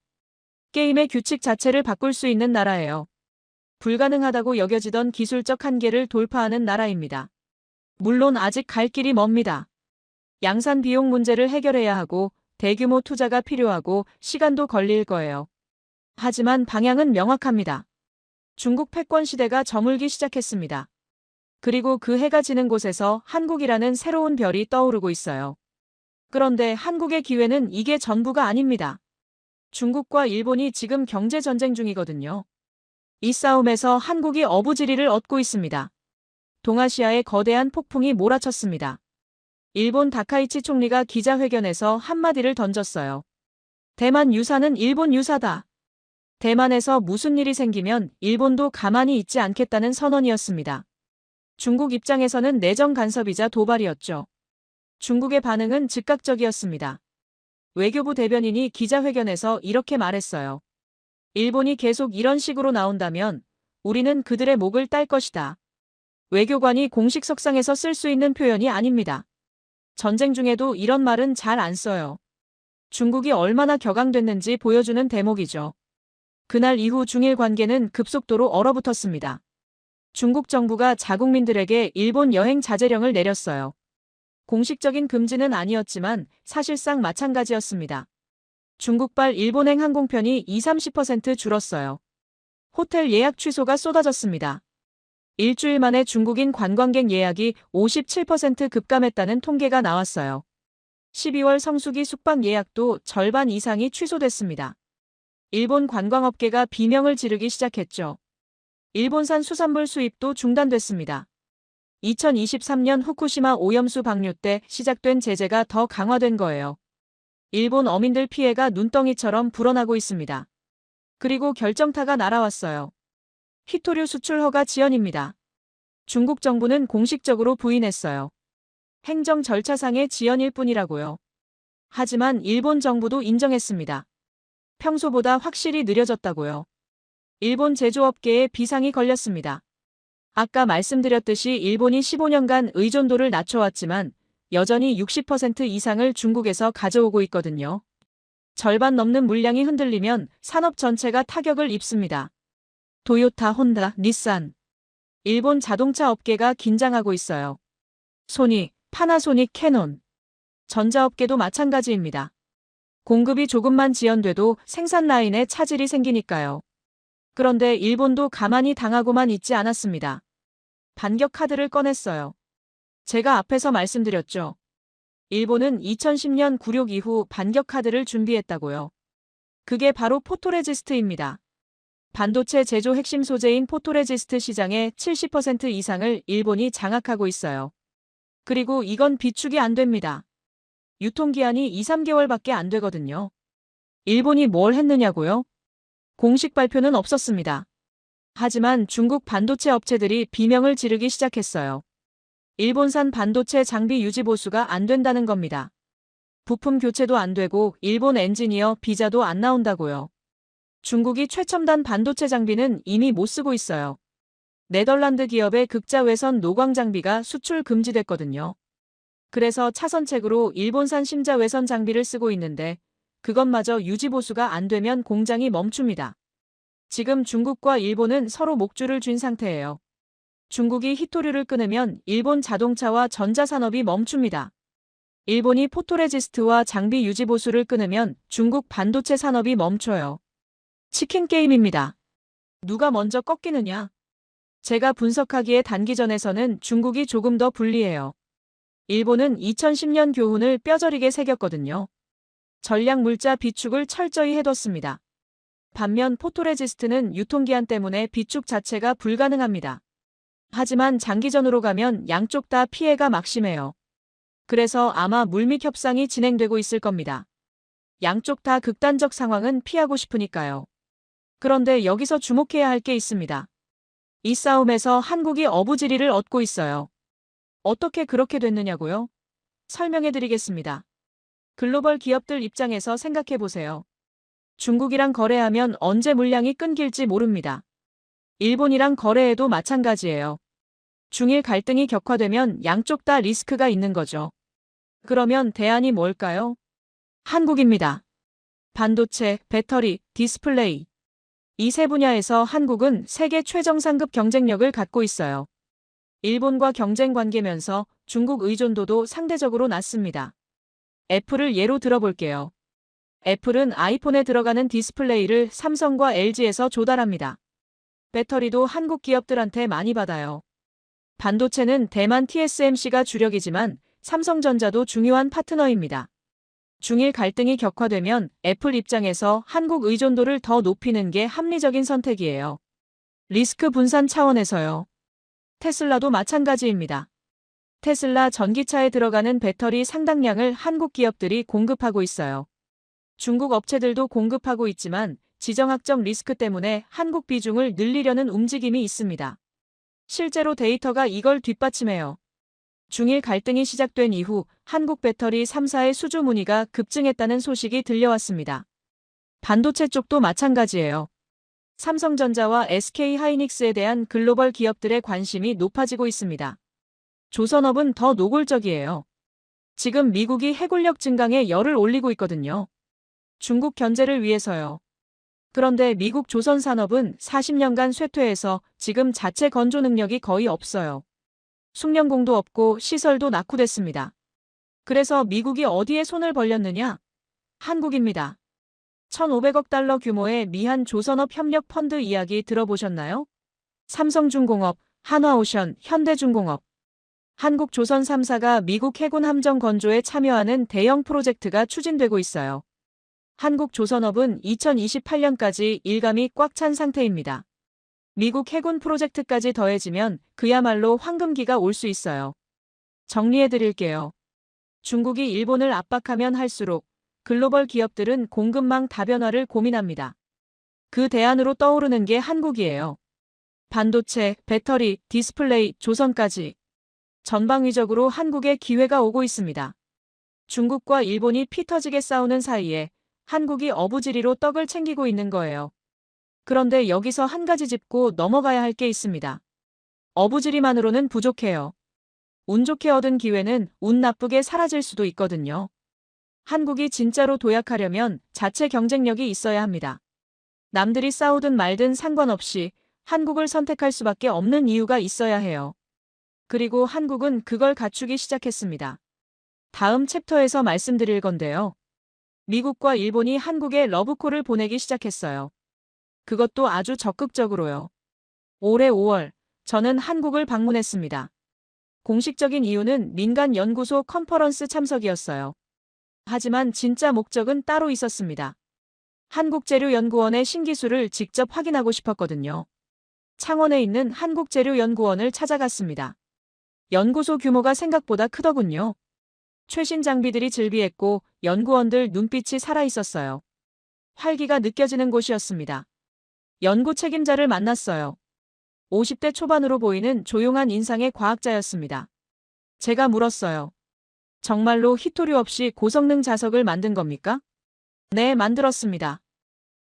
A: 게임의 규칙 자체를 바꿀 수 있는 나라예요. 불가능하다고 여겨지던 기술적 한계를 돌파하는 나라입니다. 물론 아직 갈 길이 멉니다. 양산 비용 문제를 해결해야 하고 대규모 투자가 필요하고 시간도 걸릴 거예요. 하지만 방향은 명확합니다. 중국 패권 시대가 저물기 시작했습니다. 그리고 그 해가 지는 곳에서 한국이라는 새로운 별이 떠오르고 있어요. 그런데 한국의 기회는 이게 전부가 아닙니다. 중국과 일본이 지금 경제 전쟁 중이거든요. 이 싸움에서 한국이 어부지리를 얻고 있습니다. 동아시아에 거대한 폭풍이 몰아쳤습니다. 일본 다카이치 총리가 기자회견에서 한마디를 던졌어요. 대만 유사는 일본 유사다. 대만에서 무슨 일이 생기면 일본도 가만히 있지 않겠다는 선언이었습니다. 중국 입장에서는 내정 간섭이자 도발이었죠. 중국의 반응은 즉각적이었습니다. 외교부 대변인이 기자회견에서 이렇게 말했어요. 일본이 계속 이런 식으로 나온다면 우리는 그들의 목을 딸 것이다. 외교관이 공식 석상에서 쓸 수 있는 표현이 아닙니다. 전쟁 중에도 이런 말은 잘 안 써요. 중국이 얼마나 격앙됐는지 보여주는 대목이죠. 그날 이후 중일 관계는 급속도로 얼어붙었습니다. 중국 정부가 자국민들에게 일본 여행 자제령을 내렸어요. 공식적인 금지는 아니었지만 사실상 마찬가지였습니다. 중국발 일본행 항공편이 20~30% 줄었어요. 호텔 예약 취소가 쏟아졌습니다. 일주일 만에 중국인 관광객 예약이 57% 급감했다는 통계가 나왔어요. 12월 성수기 숙박 예약도 절반 이상이 취소됐습니다. 일본 관광업계가 비명을 지르기 시작했죠. 일본산 수산물 수입도 중단됐습니다. 2023년 후쿠시마 오염수 방류 때 시작된 제재가 더 강화된 거예요. 일본 어민들 피해가 눈덩이처럼 불어나고 있습니다. 그리고 결정타가 날아왔어요. 히토류 수출 허가 지연입니다. 중국 정부는 공식적으로 부인했어요. 행정 절차상의 지연일 뿐이라고요. 하지만 일본 정부도 인정했습니다. 평소보다 확실히 느려졌다고요. 일본 제조업계에 비상이 걸렸습니다. 아까 말씀드렸듯이 일본이 15년간 의존도를 낮춰왔지만 여전히 60% 이상을 중국에서 가져오고 있거든요. 절반 넘는 물량이 흔들리면 산업 전체가 타격을 입습니다. 토요타, 혼다, 닛산. 일본 자동차 업계가 긴장하고 있어요. 소니, 파나소닉, 캐논. 전자업계도 마찬가지입니다. 공급이 조금만 지연돼도 생산 라인에 차질이 생기니까요. 그런데 일본도 가만히 당하고만 있지 않았습니다. 반격 카드를 꺼냈어요. 제가 앞에서 말씀드렸죠. 일본은 2010년 굴욕 이후 반격 카드를 준비했다고요. 그게 바로 포토레지스트입니다. 반도체 제조 핵심 소재인 포토레지스트 시장의 70% 이상을 일본이 장악하고 있어요. 그리고 이건 비축이 안 됩니다. 유통기한이 2~3개월밖에 안 되거든요. 일본이 뭘 했느냐고요? 공식 발표는 없었습니다. 하지만 중국 반도체 업체들이 비명을 지르기 시작했어요. 일본산 반도체 장비 유지 보수가 안 된다는 겁니다. 부품 교체도 안 되고 일본 엔지니어 비자도 안 나온다고요. 중국이 최첨단 반도체 장비는 이미 못 쓰고 있어요. 네덜란드 기업의 극자 외선 노광 장비가 수출 금지됐거든요. 그래서 차선책으로 일본산 심자 외선 장비를 쓰고 있는데 그것마저 유지보수가 안 되면 공장이 멈춥니다. 지금 중국과 일본은 서로 목줄을 쥔 상태예요. 중국이 히토류를 끊으면 일본 자동차와 전자산업이 멈춥니다. 일본이 포토레지스트와 장비 유지보수를 끊으면 중국 반도체 산업이 멈춰요. 치킨 게임입니다. 누가 먼저 꺾이느냐? 제가 분석하기에 단기전에서는 중국이 조금 더 불리해요. 일본은 2010년 교훈을 뼈저리게 새겼거든요. 전략 물자 비축을 철저히 해뒀습니다. 반면 포토레지스트는 유통기한 때문에 비축 자체가 불가능합니다. 하지만 장기전으로 가면 양쪽 다 피해가 막심해요. 그래서 아마 물밑 협상이 진행되고 있을 겁니다. 양쪽 다 극단적 상황은 피하고 싶으니까요. 그런데 여기서 주목해야 할 게 있습니다. 이 싸움에서 한국이 어부지리를 얻고 있어요. 어떻게 그렇게 됐느냐고요? 설명해 드리겠습니다. 글로벌 기업들 입장에서 생각해 보세요. 중국이랑 거래하면 언제 물량이 끊길지 모릅니다. 일본이랑 거래해도 마찬가지예요. 중일 갈등이 격화되면 양쪽 다 리스크가 있는 거죠. 그러면 대안이 뭘까요? 한국입니다. 반도체, 배터리, 디스플레이. 이 세 분야에서 한국은 세계 최정상급 경쟁력을 갖고 있어요. 일본과 경쟁 관계면서 중국 의존도도 상대적으로 낮습니다. 애플을 예로 들어볼게요. 애플은 아이폰에 들어가는 디스플레이를 삼성과 LG에서 조달합니다. 배터리도 한국 기업들한테 많이 받아요. 반도체는 대만 TSMC가 주력이지만 삼성전자도 중요한 파트너입니다. 중일 갈등이 격화되면 애플 입장에서 한국 의존도를 더 높이는 게 합리적인 선택이에요. 리스크 분산 차원에서요. 테슬라도 마찬가지입니다. 테슬라 전기차에 들어가는 배터리 상당량을 한국 기업들이 공급하고 있어요. 중국 업체들도 공급하고 있지만 지정학적 리스크 때문에 한국 비중을 늘리려는 움직임이 있습니다. 실제로 데이터가 이걸 뒷받침해요. 중일 갈등이 시작된 이후 한국 배터리 3사의 수주 문의가 급증했다는 소식이 들려왔습니다. 반도체 쪽도 마찬가지예요. 삼성전자와 SK하이닉스에 대한 글로벌 기업들의 관심이 높아지고 있습니다. 조선업은 더 노골적이에요. 지금 미국이 해군력 증강에 열을 올리고 있거든요. 중국 견제를 위해서요. 그런데 미국 조선산업은 40년간 쇠퇴해서 지금 자체 건조 능력이 거의 없어요. 숙련공도 없고 시설도 낙후됐습니다. 그래서 미국이 어디에 손을 벌렸느냐? 한국입니다. 1,500억 달러 규모의 미한 조선업 협력 펀드 이야기 들어보셨나요? 삼성중공업, 한화오션, 현대중공업. 한국조선 3사가 미국 해군 함정 건조에 참여하는 대형 프로젝트가 추진되고 있어요. 한국조선업은 2028년까지 일감이 꽉 찬 상태입니다. 미국 해군 프로젝트까지 더해지면 그야말로 황금기가 올 수 있어요. 정리해드릴게요. 중국이 일본을 압박하면 할수록 글로벌 기업들은 공급망 다변화를 고민합니다. 그 대안으로 떠오르는 게 한국이에요. 반도체, 배터리, 디스플레이, 조선까지. 전방위적으로 한국에 기회가 오고 있습니다. 중국과 일본이 피 터지게 싸우는 사이에 한국이 어부지리로 떡을 챙기고 있는 거예요. 그런데 여기서 한 가지 짚고 넘어가야 할 게 있습니다. 어부지리만으로는 부족해요. 운 좋게 얻은 기회는 운 나쁘게 사라질 수도 있거든요. 한국이 진짜로 도약하려면 자체 경쟁력이 있어야 합니다. 남들이 싸우든 말든 상관없이 한국을 선택할 수밖에 없는 이유가 있어야 해요. 그리고 한국은 그걸 갖추기 시작했습니다. 다음 챕터에서 말씀드릴 건데요. 미국과 일본이 한국에 러브콜을 보내기 시작했어요. 그것도 아주 적극적으로요. 올해 5월, 저는 한국을 방문했습니다. 공식적인 이유는 민간 연구소 컨퍼런스 참석이었어요. 하지만 진짜 목적은 따로 있었습니다. 한국재료연구원의 신기술을 직접 확인하고 싶었거든요. 창원에 있는 한국재료연구원을 찾아갔습니다. 연구소 규모가 생각보다 크더군요. 최신 장비들이 즐비했고 연구원들 눈빛이 살아있었어요. 활기가 느껴지는 곳이었습니다. 연구 책임자를 만났어요. 50대 초반으로 보이는 조용한 인상의 과학자였습니다. 제가 물었어요. 정말로 히토류 없이 고성능 자석을 만든 겁니까? 네, 만들었습니다.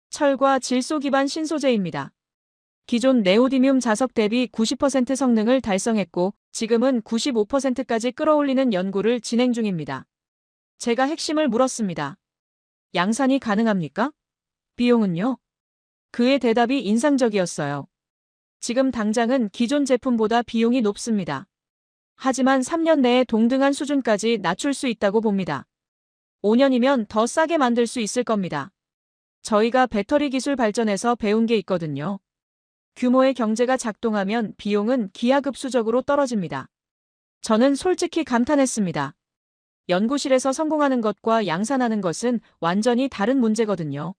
A: 철과 질소 기반 신소재입니다. 기존 네오디뮴 자석 대비 90% 성능을 달성했고 지금은 95%까지 끌어올리는 연구를 진행 중입니다. 제가 핵심을 물었습니다. 양산이 가능합니까? 비용은요? 그의 대답이 인상적이었어요. 지금 당장은 기존 제품보다 비용이 높습니다. 하지만 3년 내에 동등한 수준까지 낮출 수 있다고 봅니다. 5년이면 더 싸게 만들 수 있을 겁니다. 저희가 배터리 기술 발전에서 배운 게 있거든요. 규모의 경제가 작동하면 비용은 기하급수적으로 떨어집니다. 저는 솔직히 감탄했습니다. 연구실에서 성공하는 것과 양산하는 것은 완전히 다른 문제거든요.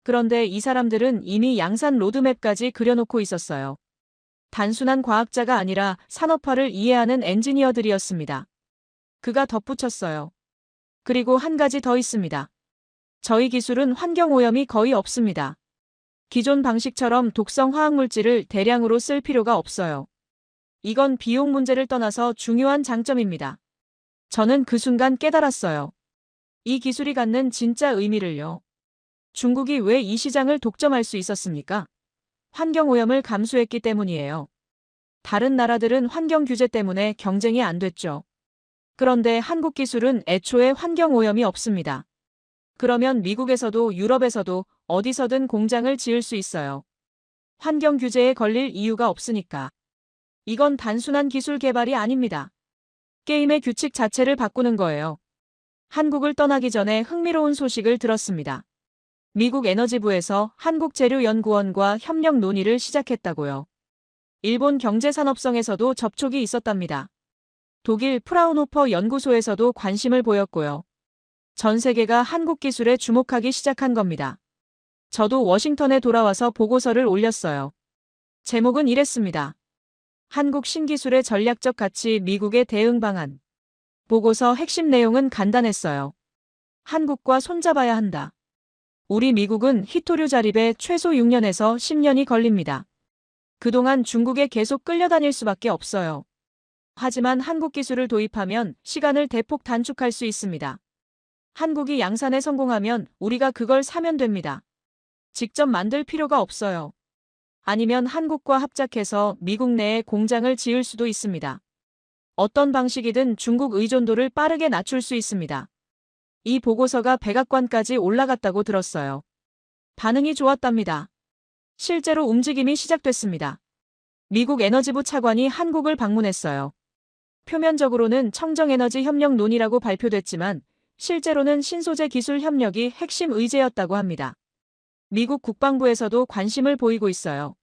A: 그런데 이 사람들은 이미 양산 로드맵까지 그려놓고 있었어요. 단순한 과학자가 아니라 산업화를 이해하는 엔지니어들이었습니다. 그가 덧붙였어요. 그리고 한 가지 더 있습니다. 저희 기술은 환경오염이 거의 없습니다. 기존 방식처럼 독성 화학물질을 대량으로 쓸 필요가 없어요. 이건 비용 문제를 떠나서 중요한 장점입니다. 저는 그 순간 깨달았어요. 이 기술이 갖는 진짜 의미를요. 중국이 왜 이 시장을 독점할 수 있었습니까? 환경오염을 감수했기 때문이에요. 다른 나라들은 환경 규제 때문에 경쟁이 안 됐죠. 그런데 한국 기술은 애초에 환경오염이 없습니다. 그러면 미국에서도 유럽에서도 어디서든 공장을 지을 수 있어요. 환경 규제에 걸릴 이유가 없으니까. 이건 단순한 기술 개발이 아닙니다. 게임의 규칙 자체를 바꾸는 거예요. 한국을 떠나기 전에 흥미로운 소식을 들었습니다. 미국 에너지부에서 한국재료연구원과 협력 논의를 시작했다고요. 일본 경제산업성에서도 접촉이 있었답니다. 독일 프라운호퍼 연구소에서도 관심을 보였고요. 전 세계가 한국 기술에 주목하기 시작한 겁니다. 저도 워싱턴에 돌아와서 보고서를 올렸어요. 제목은 이랬습니다. 한국 신기술의 전략적 가치 미국의 대응 방안. 보고서 핵심 내용은 간단했어요. 한국과 손잡아야 한다. 우리 미국은 히토류 자립에 최소 6년에서 10년이 걸립니다. 그동안 중국에 계속 끌려다닐 수밖에 없어요. 하지만 한국 기술을 도입하면 시간을 대폭 단축할 수 있습니다. 한국이 양산에 성공하면 우리가 그걸 사면 됩니다. 직접 만들 필요가 없어요. 아니면 한국과 합작해서 미국 내에 공장을 지을 수도 있습니다. 어떤 방식이든 중국 의존도를 빠르게 낮출 수 있습니다. 이 보고서가 백악관까지 올라갔다고 들었어요. 반응이 좋았답니다. 실제로 움직임이 시작됐습니다. 미국 에너지부 차관이 한국을 방문했어요. 표면적으로는 청정에너지 협력 논의라고 발표됐지만 실제로는 신소재 기술 협력이 핵심 의제였다고 합니다. 미국 국방부에서도 관심을 보이고 있어요.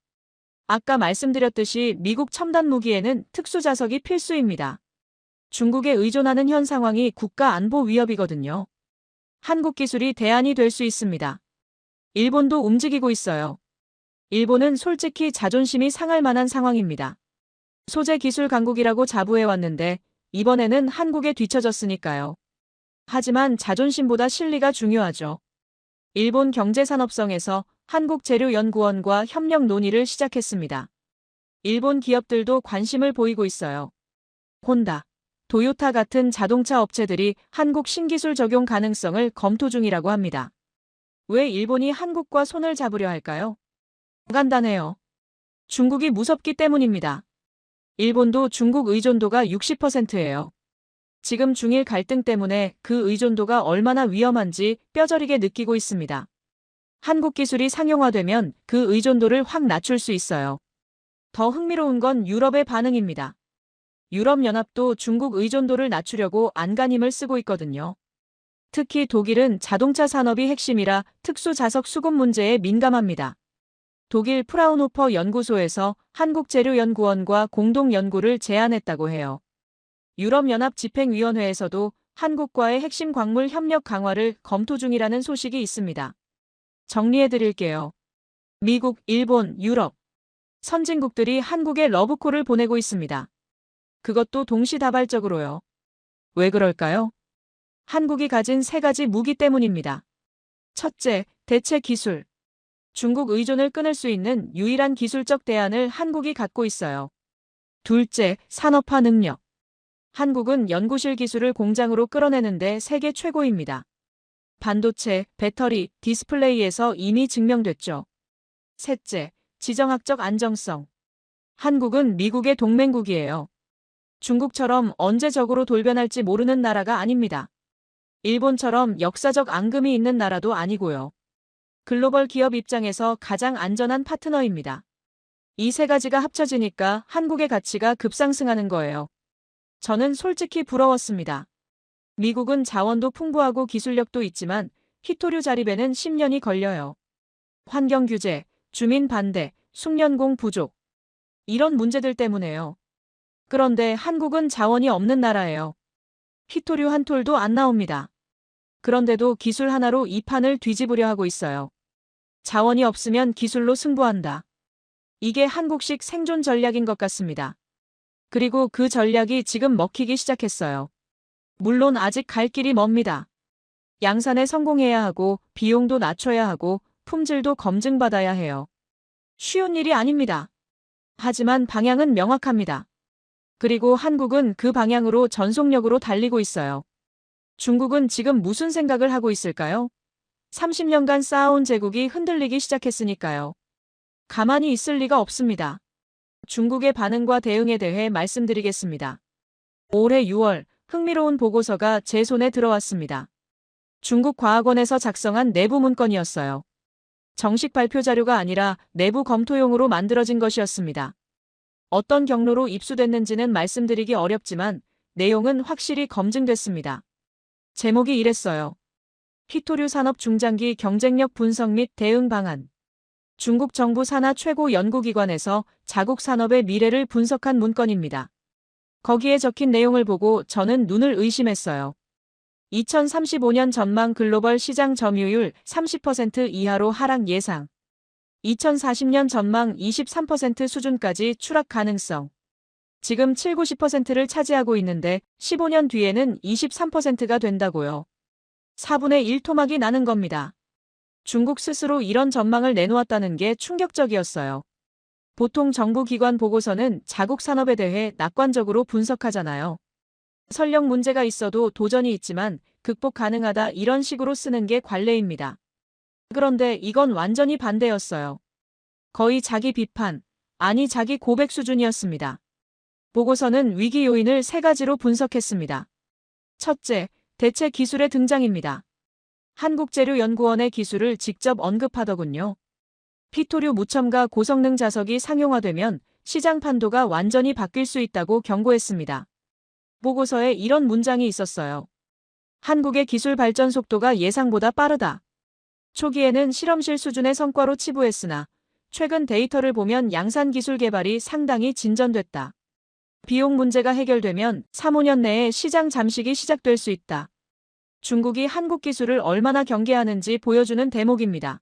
A: 아까 말씀드렸듯이 미국 첨단 무기에는 특수자석이 필수입니다. 중국에 의존하는 현 상황이 국가 안보 위협이거든요. 한국 기술이 대안이 될 수 있습니다. 일본도 움직이고 있어요. 일본은 솔직히 자존심이 상할 만한 상황입니다. 소재 기술 강국이라고 자부해왔는데 이번에는 한국에 뒤처졌으니까요. 하지만 자존심보다 실리가 중요하죠. 일본 경제산업성에서 한국재료연구원과 협력 논의를 시작했습니다. 일본 기업들도 관심을 보이고 있어요. 혼다, 도요타 같은 자동차 업체들이 한국 신기술 적용 가능성을 검토 중이라고 합니다. 왜 일본이 한국과 손을 잡으려 할까요? 간단해요. 중국이 무섭기 때문입니다. 일본도 중국 의존도가 60%예요. 지금 중일 갈등 때문에 그 의존도가 얼마나 위험한지 뼈저리게 느끼고 있습니다. 한국 기술이 상용화되면 그 의존도를 확 낮출 수 있어요. 더 흥미로운 건 유럽의 반응입니다. 유럽연합도 중국 의존도를 낮추려고 안간힘을 쓰고 있거든요. 특히 독일은 자동차 산업이 핵심이라 특수 자석 수급 문제에 민감합니다. 독일 프라운호퍼 연구소에서 한국재료연구원과 공동 연구를 제안했다고 해요. 유럽연합 집행위원회에서도 한국과의 핵심 광물 협력 강화를 검토 중이라는 소식이 있습니다. 정리해드릴게요. 미국, 일본, 유럽. 선진국들이 한국에 러브콜을 보내고 있습니다. 그것도 동시다발적으로요. 왜 그럴까요? 한국이 가진 세 가지 무기 때문입니다. 첫째, 대체 기술. 중국 의존을 끊을 수 있는 유일한 기술적 대안을 한국이 갖고 있어요. 둘째, 산업화 능력. 한국은 연구실 기술을 공장으로 끌어내는데 세계 최고입니다. 반도체, 배터리, 디스플레이에서 이미 증명됐죠. 셋째, 지정학적 안정성. 한국은 미국의 동맹국이에요. 중국처럼 언제 적으로 돌변할지 모르는 나라가 아닙니다. 일본처럼 역사적 앙금이 있는 나라도 아니고요. 글로벌 기업 입장에서 가장 안전한 파트너입니다. 이 세 가지가 합쳐지니까 한국의 가치가 급상승하는 거예요. 저는 솔직히 부러웠습니다. 미국은 자원도 풍부하고 기술력도 있지만 히토류 자립에는 10년이 걸려요. 환경 규제, 주민 반대, 숙련공 부족. 이런 문제들 때문에요. 그런데 한국은 자원이 없는 나라예요. 히토류 한 톨도 안 나옵니다. 그런데도 기술 하나로 이 판을 뒤집으려 하고 있어요. 자원이 없으면 기술로 승부한다. 이게 한국식 생존 전략인 것 같습니다. 그리고 그 전략이 지금 먹히기 시작했어요. 물론 아직 갈 길이 멉니다. 양산에 성공해야 하고 비용도 낮춰야 하고 품질도 검증받아야 해요. 쉬운 일이 아닙니다. 하지만 방향은 명확합니다. 그리고 한국은 그 방향으로 전속력으로 달리고 있어요. 중국은 지금 무슨 생각을 하고 있을까요? 30년간 쌓아온 제국이 흔들리기 시작했으니까요. 가만히 있을 리가 없습니다. 중국의 반응과 대응에 대해 말씀드리겠습니다. 올해 6월 흥미로운 보고서가 제 손에 들어왔습니다. 중국 과학원에서 작성한 내부 문건이었어요. 정식 발표 자료가 아니라 내부 검토용으로 만들어진 것이었습니다. 어떤 경로로 입수됐는지는 말씀드리기 어렵지만 내용은 확실히 검증됐습니다. 제목이 이랬어요. 히토류 산업 중장기 경쟁력 분석 및 대응 방안. 중국 정부 산하 최고 연구기관에서 자국 산업의 미래를 분석한 문건입니다. 거기에 적힌 내용을 보고 저는 눈을 의심했어요. 2035년 전망 글로벌 시장 점유율 30% 이하로 하락 예상. 2040년 전망 23% 수준까지 추락 가능성. 지금 7, 90%를 차지하고 있는데 15년 뒤에는 23%가 된다고요. 4분의 1 토막이 나는 겁니다. 중국 스스로 이런 전망을 내놓았다는 게 충격적이었어요. 보통 정부 기관 보고서는 자국 산업에 대해 낙관적으로 분석하잖아요. 설령 문제가 있어도 도전이 있지만 극복 가능하다 이런 식으로 쓰는 게 관례입니다. 그런데 이건 완전히 반대였어요. 거의 자기 비판, 아니 자기 고백 수준이었습니다. 보고서는 위기 요인을 세 가지로 분석했습니다. 첫째, 대체 기술의 등장입니다. 한국재료연구원의 기술을 직접 언급하더군요. 히토류 무첨가 고성능 자석이 상용화되면 시장 판도가 완전히 바뀔 수 있다고 경고했습니다. 보고서에 이런 문장이 있었어요. 한국의 기술 발전 속도가 예상보다 빠르다. 초기에는 실험실 수준의 성과로 치부했으나 최근 데이터를 보면 양산 기술 개발이 상당히 진전됐다. 비용 문제가 해결되면 3, 5년 내에 시장 잠식이 시작될 수 있다. 중국이 한국 기술을 얼마나 경계하는지 보여주는 대목입니다.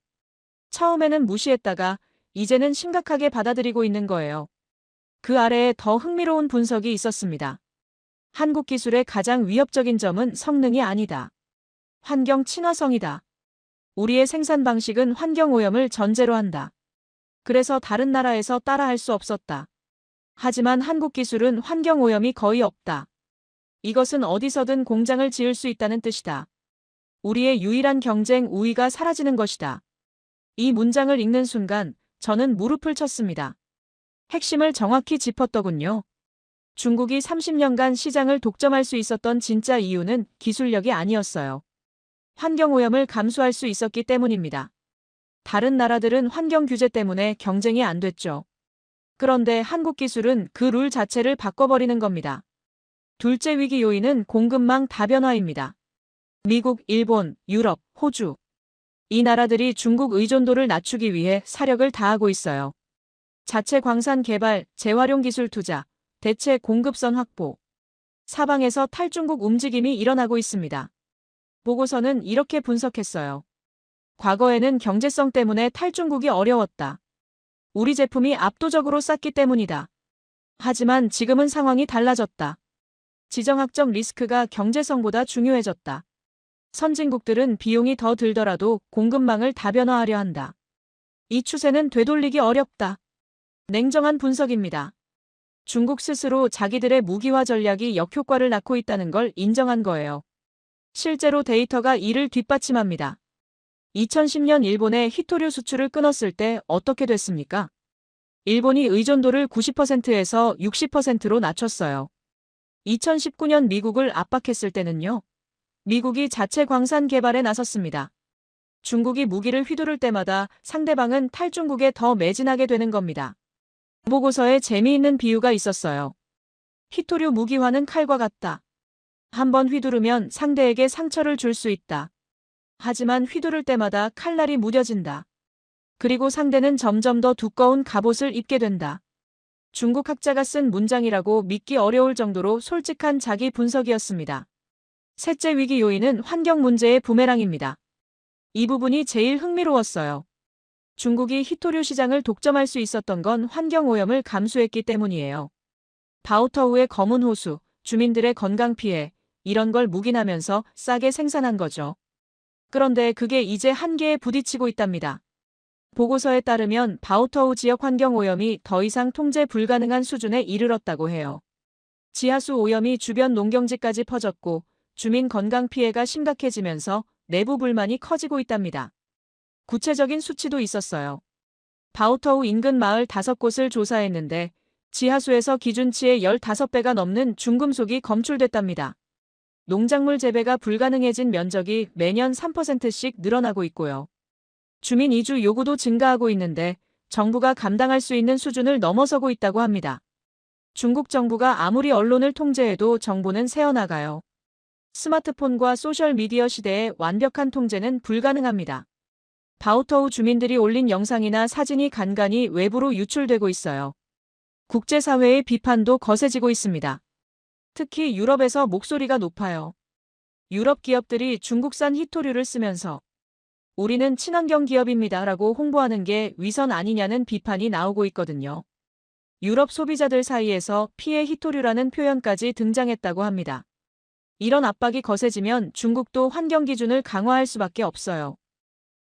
A: 처음에는 무시했다가 이제는 심각하게 받아들이고 있는 거예요. 그 아래에 더 흥미로운 분석이 있었습니다. 한국 기술의 가장 위협적인 점은 성능이 아니다. 환경 친화성이다. 우리의 생산 방식은 환경 오염을 전제로 한다. 그래서 다른 나라에서 따라할 수 없었다. 하지만 한국 기술은 환경 오염이 거의 없다. 이것은 어디서든 공장을 지을 수 있다는 뜻이다. 우리의 유일한 경쟁 우위가 사라지는 것이다. 이 문장을 읽는 순간 저는 무릎을 쳤습니다. 핵심을 정확히 짚었더군요. 중국이 30년간 시장을 독점할 수 있었던 진짜 이유는 기술력이 아니었어요. 환경오염을 감수할 수 있었기 때문입니다. 다른 나라들은 환경 규제 때문에 경쟁이 안 됐죠. 그런데 한국 기술은 그 룰 자체를 바꿔버리는 겁니다. 둘째 위기 요인은 공급망 다변화입니다. 미국, 일본, 유럽, 호주. 이 나라들이 중국 의존도를 낮추기 위해 사력을 다하고 있어요. 자체 광산 개발, 재활용 기술 투자, 대체 공급선 확보. 사방에서 탈중국 움직임이 일어나고 있습니다. 보고서는 이렇게 분석했어요. 과거에는 경제성 때문에 탈중국이 어려웠다. 우리 제품이 압도적으로 쌌기 때문이다. 하지만 지금은 상황이 달라졌다. 지정학적 리스크가 경제성보다 중요해졌다. 선진국들은 비용이 더 들더라도 공급망을 다변화하려 한다. 이 추세는 되돌리기 어렵다. 냉정한 분석입니다. 중국 스스로 자기들의 무기화 전략이 역효과를 낳고 있다는 걸 인정한 거예요. 실제로 데이터가 이를 뒷받침합니다. 2010년 일본의 히토류 수출을 끊었을 때 어떻게 됐습니까? 일본이 의존도를 90%에서 60%로 낮췄어요. 2019년 미국을 압박했을 때는요. 미국이 자체 광산 개발에 나섰습니다. 중국이 무기를 휘두를 때마다 상대방은 탈중국에 더 매진하게 되는 겁니다. 보고서에 재미있는 비유가 있었어요. 히토류 무기화는 칼과 같다. 한번 휘두르면 상대에게 상처를 줄 수 있다. 하지만 휘두를 때마다 칼날이 무뎌진다. 그리고 상대는 점점 더 두꺼운 갑옷을 입게 된다. 중국 학자가 쓴 문장이라고 믿기 어려울 정도로 솔직한 자기 분석이었습니다. 셋째 위기 요인은 환경 문제의 부메랑입니다. 이 부분이 제일 흥미로웠어요. 중국이 히토류 시장을 독점할 수 있었던 건 환경 오염을 감수했기 때문이에요. 바오터우의 검은 호수, 주민들의 건강 피해, 이런 걸 묵인하면서 싸게 생산한 거죠. 그런데 그게 이제 한계에 부딪히고 있답니다. 보고서에 따르면 바오터우 지역 환경 오염이 더 이상 통제 불가능한 수준에 이르렀다고 해요. 지하수 오염이 주변 농경지까지 퍼졌고 주민 건강 피해가 심각해지면서 내부 불만이 커지고 있답니다. 구체적인 수치도 있었어요. 바오터우 인근 마을 5곳을 조사했는데 지하수에서 기준치의 15배가 넘는 중금속이 검출됐답니다. 농작물 재배가 불가능해진 면적이 매년 3%씩 늘어나고 있고요. 주민 이주 요구도 증가하고 있는데 정부가 감당할 수 있는 수준을 넘어서고 있다고 합니다. 중국 정부가 아무리 언론을 통제해도 정보는 새어나가요. 스마트폰과 소셜미디어 시대에 완벽한 통제는 불가능합니다. 바오터우 주민들이 올린 영상이나 사진이 간간히 외부로 유출되고 있어요. 국제사회의 비판도 거세지고 있습니다. 특히 유럽에서 목소리가 높아요. 유럽 기업들이 중국산 히토류를 쓰면서 우리는 친환경 기업입니다 라고 홍보하는 게 위선 아니냐는 비판이 나오고 있거든요. 유럽 소비자들 사이에서 피해 히토류라는 표현까지 등장했다고 합니다. 이런 압박이 거세지면 중국도 환경 기준을 강화할 수밖에 없어요.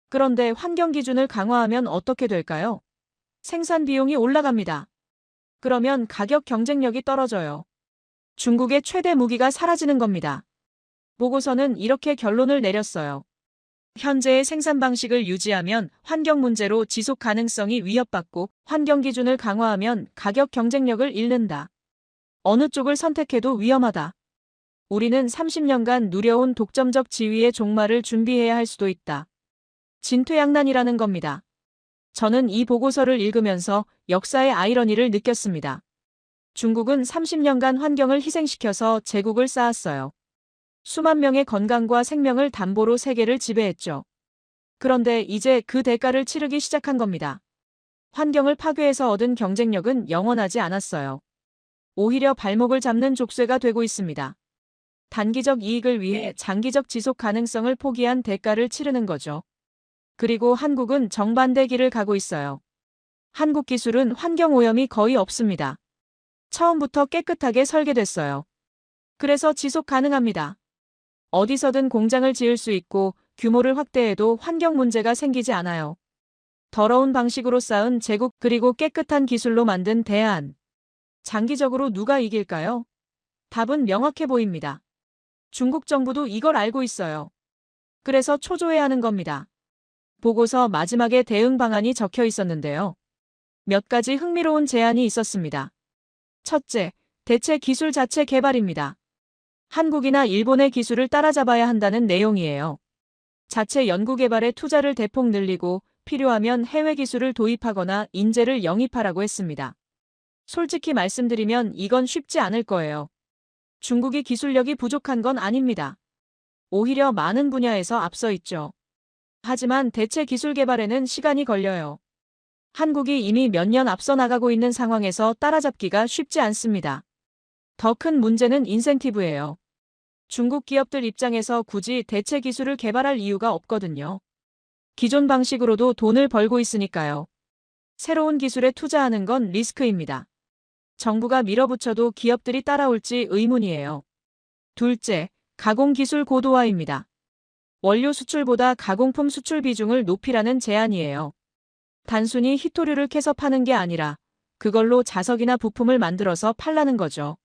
A: 그런데 환경 기준을 강화하면 어떻게 될까요? 생산 비용이 올라갑니다. 그러면 가격 경쟁력이 떨어져요. 중국의 최대 무기가 사라지는 겁니다. 보고서는 이렇게 결론을 내렸어요. 현재의 생산 방식을 유지하면 환경 문제로 지속 가능성이 위협받고 환경 기준을 강화하면 가격 경쟁력을 잃는다. 어느 쪽을 선택해도 위험하다. 우리는 30년간 누려온 독점적 지위의 종말을 준비해야 할 수도 있다. 진퇴양난이라는 겁니다. 저는 이 보고서를 읽으면서 역사의 아이러니를 느꼈습니다. 중국은 30년간 환경을 희생시켜서 제국을 쌓았어요. 수만 명의 건강과 생명을 담보로 세계를 지배했죠. 그런데 이제 그 대가를 치르기 시작한 겁니다. 환경을 파괴해서 얻은 경쟁력은 영원하지 않았어요. 오히려 발목을 잡는 족쇄가 되고 있습니다. 단기적 이익을 위해 장기적 지속 가능성을 포기한 대가를 치르는 거죠. 그리고 한국은 정반대 길을 가고 있어요. 한국 기술은 환경 오염이 거의 없습니다. 처음부터 깨끗하게 설계됐어요. 그래서 지속 가능합니다. 어디서든 공장을 지을 수 있고 규모를 확대해도 환경 문제가 생기지 않아요. 더러운 방식으로 쌓은 제국 그리고 깨끗한 기술로 만든 대안. 장기적으로 누가 이길까요? 답은 명확해 보입니다. 중국 정부도 이걸 알고 있어요. 그래서 초조해하는 겁니다. 보고서 마지막에 대응 방안이 적혀 있었는데요. 몇 가지 흥미로운 제안이 있었습니다. 첫째, 대체 기술 자체 개발입니다. 한국이나 일본의 기술을 따라잡아야 한다는 내용이에요. 자체 연구개발에 투자를 대폭 늘리고 필요하면 해외 기술을 도입하거나 인재를 영입하라고 했습니다. 솔직히 말씀드리면 이건 쉽지 않을 거예요. 중국이 기술력이 부족한 건 아닙니다. 오히려 많은 분야에서 앞서 있죠. 하지만 대체 기술 개발에는 시간이 걸려요. 한국이 이미 몇 년 앞서 나가고 있는 상황에서 따라잡기가 쉽지 않습니다. 더 큰 문제는 인센티브예요. 중국 기업들 입장에서 굳이 대체 기술을 개발할 이유가 없거든요. 기존 방식으로도 돈을 벌고 있으니까요. 새로운 기술에 투자하는 건 리스크입니다. 정부가 밀어붙여도 기업들이 따라올지 의문이에요. 둘째, 가공기술 고도화입니다. 원료 수출보다 가공품 수출 비중을 높이라는 제안이에요. 단순히 히토류를 캐서 파는 게 아니라 그걸로 자석이나 부품을 만들어서 팔라는 거죠.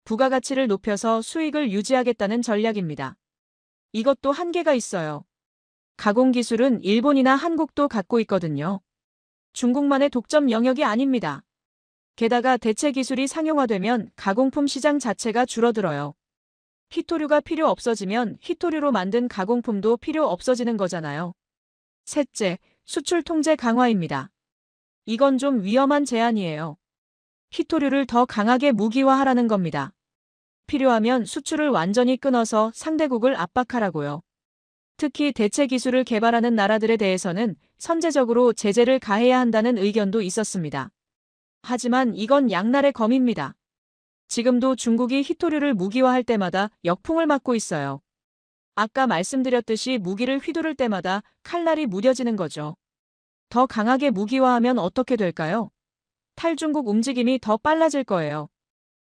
A: 부가가치를 높여서 수익을 유지하겠다는 전략입니다. 이것도 한계가 있어요. 가공 기술은 일본이나 한국도 갖고 있거든요. 중국만의 독점 영역이 아닙니다. 게다가 대체 기술이 상용화되면 가공품 시장 자체가 줄어들어요. 히토류가 필요 없어지면 히토류로 만든 가공품도 필요 없어지는 거잖아요. 셋째, 수출 통제 강화입니다. 이건 좀 위험한 제안이에요. 히토류를 더 강하게 무기화하라는 겁니다. 필요하면 수출을 완전히 끊어서 상대국을 압박하라고요. 특히 대체 기술을 개발하는 나라들에 대해서는 선제적으로 제재를 가해야 한다는 의견도 있었습니다. 하지만 이건 양날의 검입니다. 지금도 중국이 히토류를 무기화할 때마다 역풍을 맞고 있어요. 아까 말씀드렸듯이 무기를 휘두를 때마다 칼날이 무뎌지는 거죠. 더 강하게 무기화하면 어떻게 될까요? 탈중국 움직임이 더 빨라질 거예요.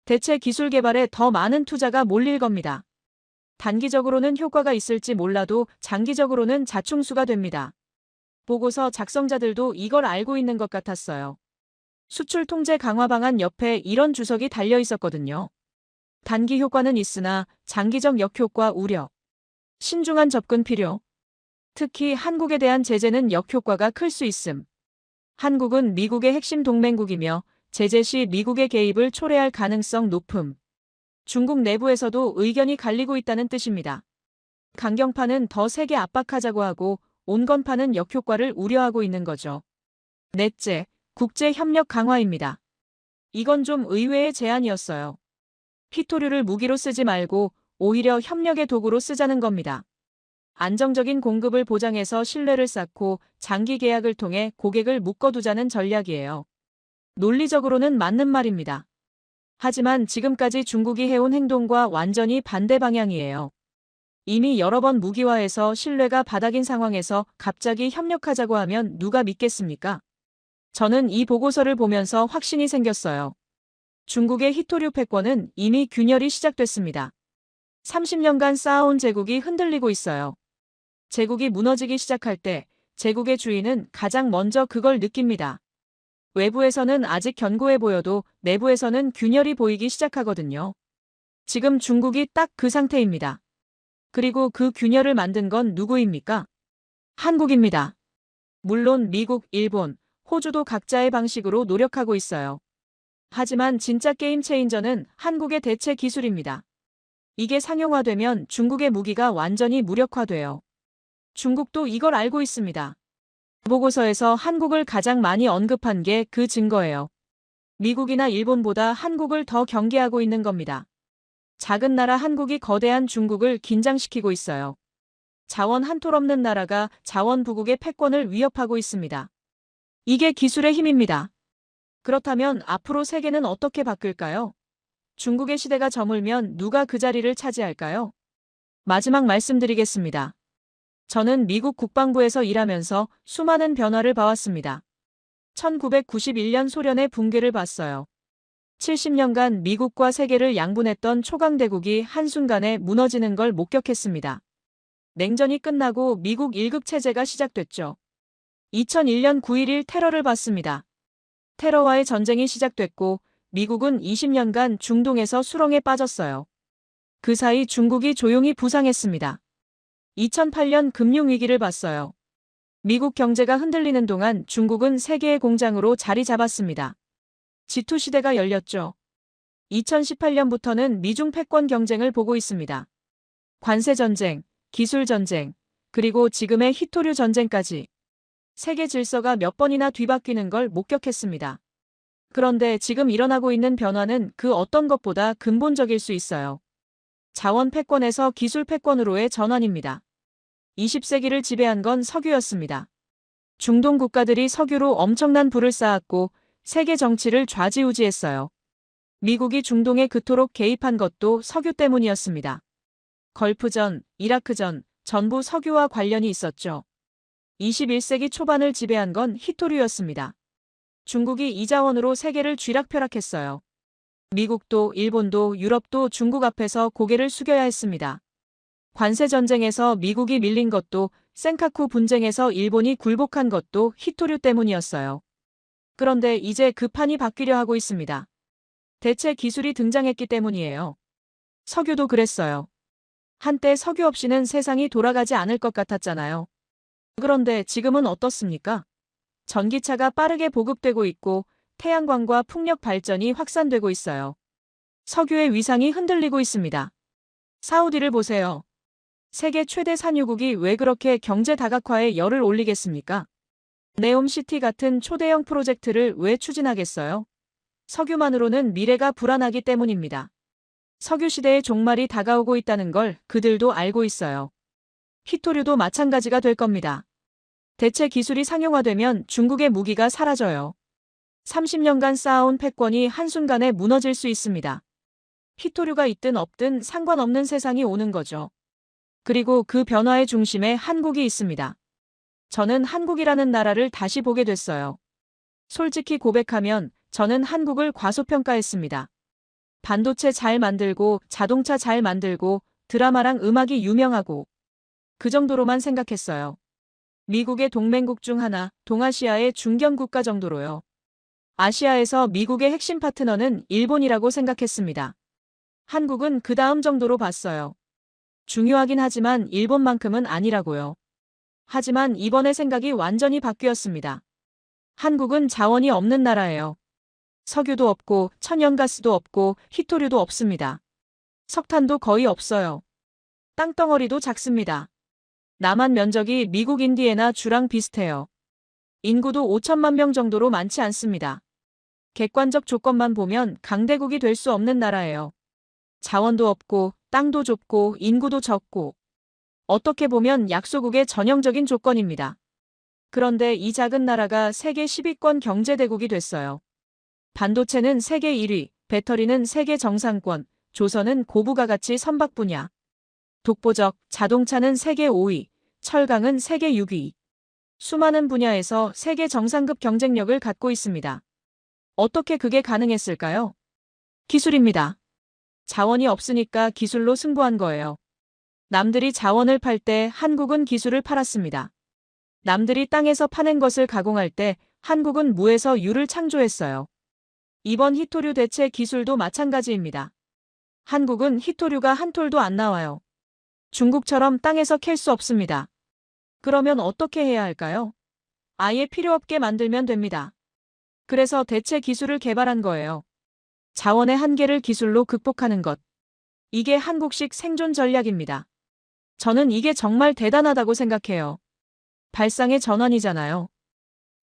A: 대체 기술 개발에 더 많은 투자가 몰릴 겁니다. 단기적으로는 효과가 있을지 몰라도 장기적으로는 자충수가 됩니다. 보고서 작성자들도 이걸 알고 있는 것 같았어요. 수출 통제 강화 방안 옆에 이런 주석이 달려 있었거든요. 단기 효과는 있으나 장기적 역효과 우려. 신중한 접근 필요. 특히 한국에 대한 제재는 역효과가 클 수 있음. 한국은 미국의 핵심 동맹국이며 제재 시 미국의 개입을 초래할 가능성 높음. 중국 내부에서도 의견이 갈리고 있다는 뜻입니다. 강경파는 더 세게 압박하자고 하고 온건파는 역효과를 우려하고 있는 거죠. 넷째, 국제협력 강화입니다. 이건 좀 의외의 제안이었어요. 히토류를 무기로 쓰지 말고 오히려 협력의 도구로 쓰자는 겁니다. 안정적인 공급을 보장해서 신뢰를 쌓고 장기 계약을 통해 고객을 묶어두자는 전략이에요. 논리적으로는 맞는 말입니다. 하지만 지금까지 중국이 해온 행동과 완전히 반대 방향이에요. 이미 여러 번 무기화해서 신뢰가 바닥인 상황에서 갑자기 협력하자고 하면 누가 믿겠습니까? 저는 이 보고서를 보면서 확신이 생겼어요. 중국의 히토류 패권은 이미 균열이 시작됐습니다. 30년간 쌓아온 제국이 흔들리고 있어요. 제국이 무너지기 시작할 때 제국의 주인은 가장 먼저 그걸 느낍니다. 외부에서는 아직 견고해 보여도 내부에서는 균열이 보이기 시작하거든요. 지금 중국이 딱 그 상태입니다. 그리고 그 균열을 만든 건 누구입니까? 한국입니다. 물론 미국, 일본, 호주도 각자의 방식으로 노력하고 있어요. 하지만 진짜 게임 체인저는 한국의 대체 기술입니다. 이게 상용화되면 중국의 무기가 완전히 무력화돼요. 중국도 이걸 알고 있습니다. 보고서에서 한국을 가장 많이 언급한 게 그 증거예요. 미국이나 일본보다 한국을 더 경계하고 있는 겁니다. 작은 나라 한국이 거대한 중국을 긴장시키고 있어요. 자원 한 톨 없는 나라가 자원 부국의 패권을 위협하고 있습니다. 이게 기술의 힘입니다. 그렇다면 앞으로 세계는 어떻게 바뀔까요? 중국의 시대가 저물면 누가 그 자리를 차지할까요? 마지막 말씀드리겠습니다. 저는 미국 국방부에서 일하면서 수많은 변화를 봐왔습니다. 1991년 소련의 붕괴를 봤어요. 70년간 미국과 세계를 양분했던 초강대국이 한순간에 무너지는 걸 목격했습니다. 냉전이 끝나고 미국 1급 체제가 시작됐죠. 2001년 9.11 테러를 봤습니다. 테러와의 전쟁이 시작됐고 미국은 20년간 중동에서 수렁에 빠졌어요. 그 사이 중국이 조용히 부상했습니다. 2008년 금융위기를 봤어요. 미국 경제가 흔들리는 동안 중국은 세계의 공장으로 자리 잡았습니다. G2 시대가 열렸죠. 2018년부터는 미중 패권 경쟁을 보고 있습니다. 관세 전쟁, 기술 전쟁, 그리고 지금의 히토류 전쟁까지. 세계 질서가 몇 번이나 뒤바뀌는 걸 목격했습니다. 그런데 지금 일어나고 있는 변화는 그 어떤 것보다 근본적일 수 있어요. 자원 패권에서 기술 패권으로의 전환입니다. 20세기를 지배한 건 석유였습니다. 중동 국가들이 석유로 엄청난 부를 쌓았고 세계 정치를 좌지우지했어요. 미국이 중동에 그토록 개입한 것도 석유 때문이었습니다. 걸프전, 이라크전, 전부 석유와 관련이 있었죠. 21세기 초반을 지배한 건 히토류였습니다. 중국이 이 자원으로 세계를 쥐락펴락했어요. 미국도 일본도 유럽도 중국 앞에서 고개를 숙여야 했습니다. 관세 전쟁에서 미국이 밀린 것도 센카쿠 분쟁에서 일본이 굴복한 것도 히토류 때문이었어요. 그런데 이제 그 판이 바뀌려 하고 있습니다. 대체 기술이 등장했기 때문이에요. 석유도 그랬어요. 한때 석유 없이는 세상이 돌아가지 않을 것 같았잖아요. 그런데 지금은 어떻습니까? 전기차가 빠르게 보급되고 있고 태양광과 풍력 발전이 확산되고 있어요. 석유의 위상이 흔들리고 있습니다. 사우디를 보세요. 세계 최대 산유국이 왜 그렇게 경제 다각화에 열을 올리겠습니까? 네옴시티 같은 초대형 프로젝트를 왜 추진하겠어요? 석유만으로는 미래가 불안하기 때문입니다. 석유 시대의 종말이 다가오고 있다는 걸 그들도 알고 있어요. 히토류도 마찬가지가 될 겁니다. 대체 기술이 상용화되면 중국의 무기가 사라져요. 30년간 쌓아온 패권이 한순간에 무너질 수 있습니다. 히토류가 있든 없든 상관없는 세상이 오는 거죠. 그리고 그 변화의 중심에 한국이 있습니다. 저는 한국이라는 나라를 다시 보게 됐어요. 솔직히 고백하면 저는 한국을 과소평가했습니다. 반도체 잘 만들고 자동차 잘 만들고 드라마랑 음악이 유명하고 그 정도로만 생각했어요. 미국의 동맹국 중 하나, 동아시아의 중견국가 정도로요. 아시아에서 미국의 핵심 파트너는 일본이라고 생각했습니다. 한국은 그 다음 정도로 봤어요. 중요하긴 하지만 일본만큼은 아니라고요. 하지만 이번에 생각이 완전히 바뀌었습니다. 한국은 자원이 없는 나라예요. 석유도 없고 천연가스도 없고 히토류도 없습니다. 석탄도 거의 없어요. 땅덩어리도 작습니다. 남한 면적이 미국 인디애나 주랑 비슷해요. 인구도 5천만 명 정도로 많지 않습니다. 객관적 조건만 보면 강대국이 될 수 없는 나라예요. 자원도 없고 땅도 좁고 인구도 적고 어떻게 보면 약소국의 전형적인 조건입니다. 그런데 이 작은 나라가 세계 10위권 경제대국이 됐어요. 반도체는 세계 1위, 배터리는 세계 정상권, 조선은 고부가가치 선박 분야. 독보적, 자동차는 세계 5위, 철강은 세계 6위. 수많은 분야에서 세계 정상급 경쟁력을 갖고 있습니다. 어떻게 그게 가능했을까요? 기술입니다. 자원이 없으니까 기술로 승부한 거예요. 남들이 자원을 팔 때 한국은 기술을 팔았습니다. 남들이 땅에서 파낸 것을 가공할 때 한국은 무에서 유를 창조했어요. 이번 히토류 대체 기술도 마찬가지입니다. 한국은 히토류가 한 톨도 안 나와요. 중국처럼 땅에서 캘 수 없습니다. 그러면 어떻게 해야 할까요? 아예 필요 없게 만들면 됩니다. 그래서 대체 기술을 개발한 거예요. 자원의 한계를 기술로 극복하는 것. 이게 한국식 생존 전략입니다. 저는 이게 정말 대단하다고 생각해요. 발상의 전환이잖아요.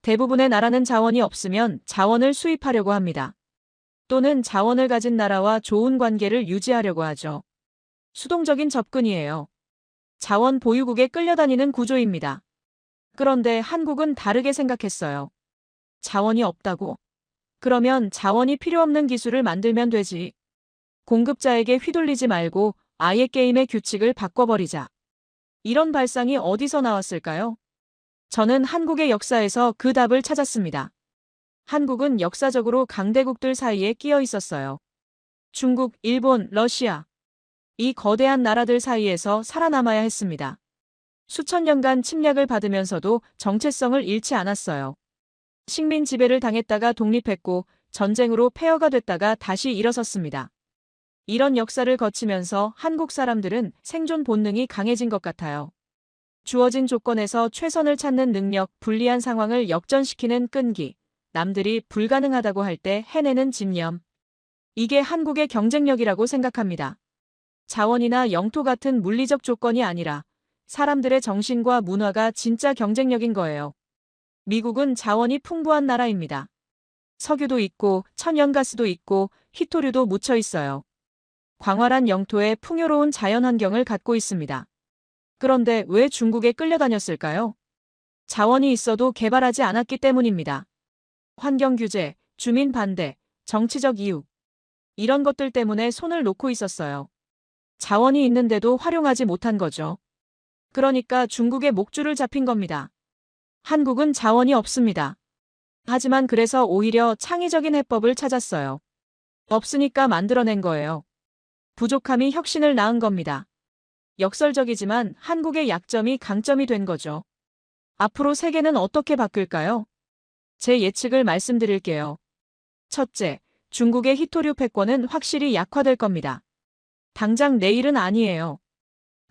A: 대부분의 나라는 자원이 없으면 자원을 수입하려고 합니다. 또는 자원을 가진 나라와 좋은 관계를 유지하려고 하죠. 수동적인 접근이에요. 자원 보유국에 끌려다니는 구조입니다. 그런데 한국은 다르게 생각했어요. 자원이 없다고? 그러면 자원이 필요 없는 기술을 만들면 되지. 공급자에게 휘둘리지 말고 아예 게임의 규칙을 바꿔버리자. 이런 발상이 어디서 나왔을까요? 저는 한국의 역사에서 그 답을 찾았습니다. 한국은 역사적으로 강대국들 사이에 끼어 있었어요. 중국, 일본, 러시아. 이 거대한 나라들 사이에서 살아남아야 했습니다. 수천 년간 침략을 받으면서도 정체성을 잃지 않았어요. 식민 지배를 당했다가 독립했고 전쟁으로 폐허가 됐다가 다시 일어섰습니다. 이런 역사를 거치면서 한국 사람들은 생존 본능이 강해진 것 같아요. 주어진 조건에서 최선을 찾는 능력, 불리한 상황을 역전시키는 끈기, 남들이 불가능하다고 할 때 해내는 집념. 이게 한국의 경쟁력이라고 생각합니다. 자원이나 영토 같은 물리적 조건이 아니라 사람들의 정신과 문화가 진짜 경쟁력인 거예요. 미국은 자원이 풍부한 나라입니다. 석유도 있고 천연가스도 있고 히토류도 묻혀 있어요. 광활한 영토에 풍요로운 자연환경을 갖고 있습니다. 그런데 왜 중국에 끌려다녔을까요? 자원이 있어도 개발하지 않았기 때문입니다. 환경 규제, 주민 반대, 정치적 이유. 이런 것들 때문에 손을 놓고 있었어요. 자원이 있는데도 활용하지 못한 거죠. 그러니까 중국의 목줄을 잡힌 겁니다. 한국은 자원이 없습니다. 하지만 그래서 오히려 창의적인 해법을 찾았어요. 없으니까 만들어낸 거예요. 부족함이 혁신을 낳은 겁니다. 역설적이지만 한국의 약점이 강점이 된 거죠. 앞으로 세계는 어떻게 바뀔까요? 제 예측을 말씀드릴게요. 첫째, 중국의 히토류 패권은 확실히 약화될 겁니다. 당장 내일은 아니에요.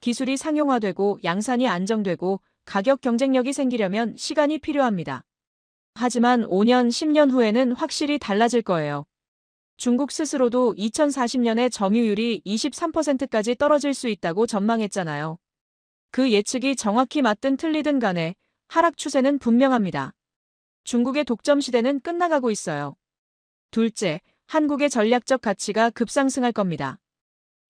A: 기술이 상용화되고 양산이 안정되고 가격 경쟁력이 생기려면 시간이 필요합니다. 하지만 5년, 10년 후에는 확실히 달라질 거예요. 중국 스스로도 2040년에 점유율이 23%까지 떨어질 수 있다고 전망했잖아요. 그 예측이 정확히 맞든 틀리든 간에 하락 추세는 분명합니다. 중국의 독점 시대는 끝나가고 있어요. 둘째, 한국의 전략적 가치가 급상승할 겁니다.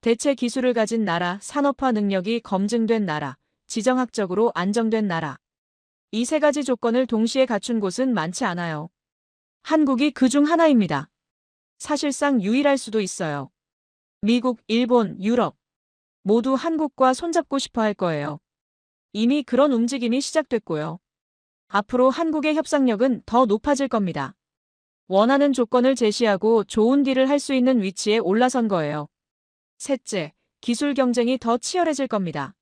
A: 대체 기술을 가진 나라, 산업화 능력이 검증된 나라, 지정학적으로 안정된 나라. 이 세 가지 조건을 동시에 갖춘 곳은 많지 않아요. 한국이 그 중 하나입니다. 사실상 유일할 수도 있어요. 미국, 일본, 유럽 모두 한국과 손잡고 싶어 할 거예요. 이미 그런 움직임이 시작됐고요. 앞으로 한국의 협상력은 더 높아질 겁니다. 원하는 조건을 제시하고 좋은 딜을 할 수 있는 위치에 올라선 거예요. 셋째, 기술 경쟁이 더 치열해질 겁니다.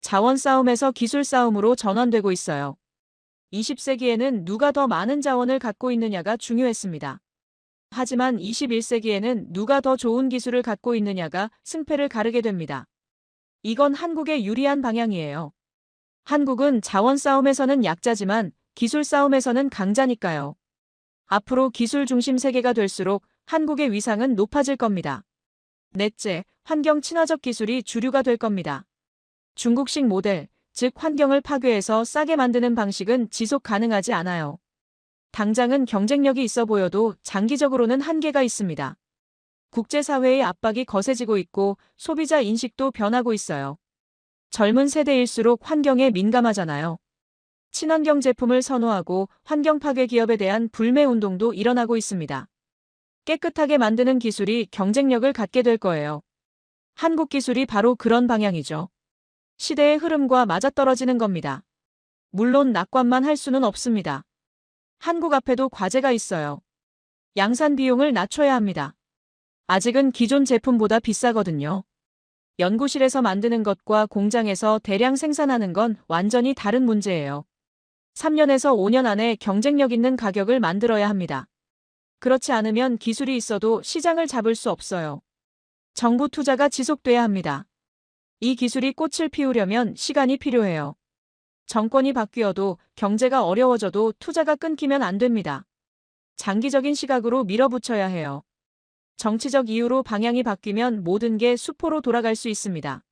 A: 자원 싸움에서 기술 싸움으로 전환되고 있어요. 20세기에는 누가 더 많은 자원을 갖고 있느냐가 중요했습니다. 하지만 21세기에는 누가 더 좋은 기술을 갖고 있느냐가 승패를 가르게 됩니다. 이건 한국에 유리한 방향이에요. 한국은 자원 싸움에서는 약자지만 기술 싸움에서는 강자니까요. 앞으로 기술 중심 세계가 될수록 한국의 위상은 높아질 겁니다. 넷째, 환경 친화적 기술이 주류가 될 겁니다. 중국식 모델, 즉 환경을 파괴해서 싸게 만드는 방식은 지속 가능하지 않아요. 당장은 경쟁력이 있어 보여도 장기적으로는 한계가 있습니다. 국제사회의 압박이 거세지고 있고 소비자 인식도 변하고 있어요. 젊은 세대일수록 환경에 민감하잖아요. 친환경 제품을 선호하고 환경 파괴 기업에 대한 불매 운동도 일어나고 있습니다. 깨끗하게 만드는 기술이 경쟁력을 갖게 될 거예요. 한국 기술이 바로 그런 방향이죠. 시대의 흐름과 맞아떨어지는 겁니다. 물론 낙관만 할 수는 없습니다. 한국 앞에도 과제가 있어요. 양산 비용을 낮춰야 합니다. 아직은 기존 제품보다 비싸거든요. 연구실에서 만드는 것과 공장에서 대량 생산하는 건 완전히 다른 문제예요. 3년에서 5년 안에 경쟁력 있는 가격을 만들어야 합니다. 그렇지 않으면 기술이 있어도 시장을 잡을 수 없어요. 정부 투자가 지속돼야 합니다. 이 기술이 꽃을 피우려면 시간이 필요해요. 정권이 바뀌어도 경제가 어려워져도 투자가 끊기면 안 됩니다. 장기적인 시각으로 밀어붙여야 해요. 정치적 이유로 방향이 바뀌면 모든 게 수포로 돌아갈 수 있습니다.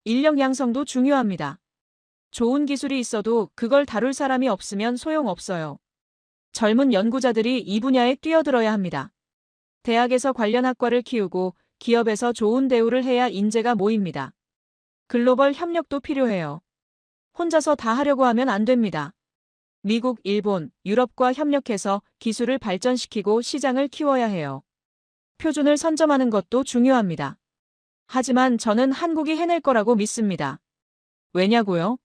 A: 인력 양성도 중요합니다. 좋은 기술이 있어도 그걸 다룰 사람이 없으면 소용없어요. 젊은 연구자들이 이 분야에 뛰어들어야 합니다. 대학에서 관련 학과를 키우고 기업에서 좋은 대우를 해야 인재가 모입니다. 글로벌 협력도 필요해요. 혼자서 다 하려고 하면 안 됩니다. 미국, 일본, 유럽과 협력해서 기술을 발전시키고 시장을 키워야 해요. 표준을 선점하는 것도 중요합니다. 하지만 저는 한국이 해낼 거라고 믿습니다. 왜냐고요?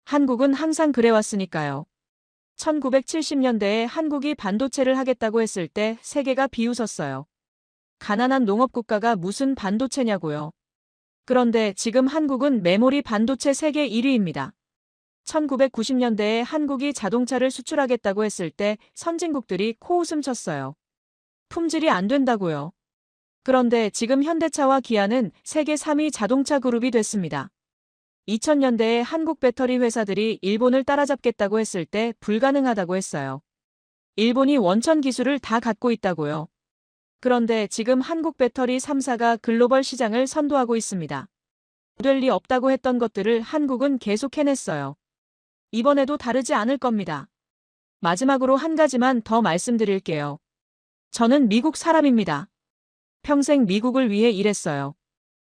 A: 한국은 항상 그래왔으니까요. 1970년대에 한국이 반도체를 하겠다고 했을 때 세계가 비웃었어요. 가난한 농업국가가 무슨 반도체냐고요. 그런데 지금 한국은 메모리 반도체 세계 1위입니다. 1990년대에 한국이 자동차를 수출하겠다고 했을 때 선진국들이 코웃음 쳤어요. 품질이 안 된다고요. 그런데 지금 현대차와 기아는 세계 3위 자동차 그룹이 됐습니다. 2000년대에 한국 배터리 회사들이 일본을 따라잡겠다고 했을 때 불가능하다고 했어요. 일본이 원천 기술을 다 갖고 있다고요. 그런데 지금 한국 배터리 3사가 글로벌 시장을 선도하고 있습니다. 될 리 없다고 했던 것들을 한국은 계속 해냈어요. 이번에도 다르지 않을 겁니다. 마지막으로 한 가지만 더 말씀드릴게요. 저는 미국 사람입니다. 평생 미국을 위해 일했어요.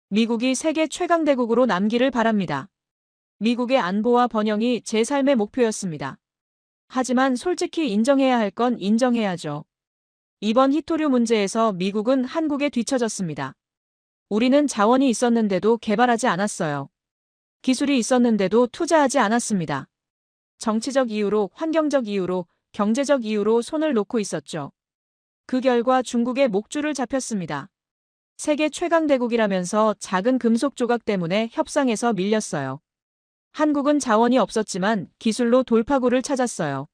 A: 미국이 세계 최강대국으로 남기를 바랍니다. 미국의 안보와 번영이 제 삶의 목표였습니다. 하지만 솔직히 인정해야 할 건 인정해야죠. 이번 히토류 문제에서 미국은 한국에 뒤처졌습니다. 우리는 자원이 있었는데도 개발하지 않았어요. 기술이 있었는데도 투자하지 않았습니다. 정치적 이유로, 환경적 이유로, 경제적 이유로 손을 놓고 있었죠. 그 결과 중국의 목줄을 잡혔습니다. 세계 최강대국이라면서 작은 금속 조각 때문에 협상에서 밀렸어요. 한국은 자원이 없었지만 기술로 돌파구를 찾았어요.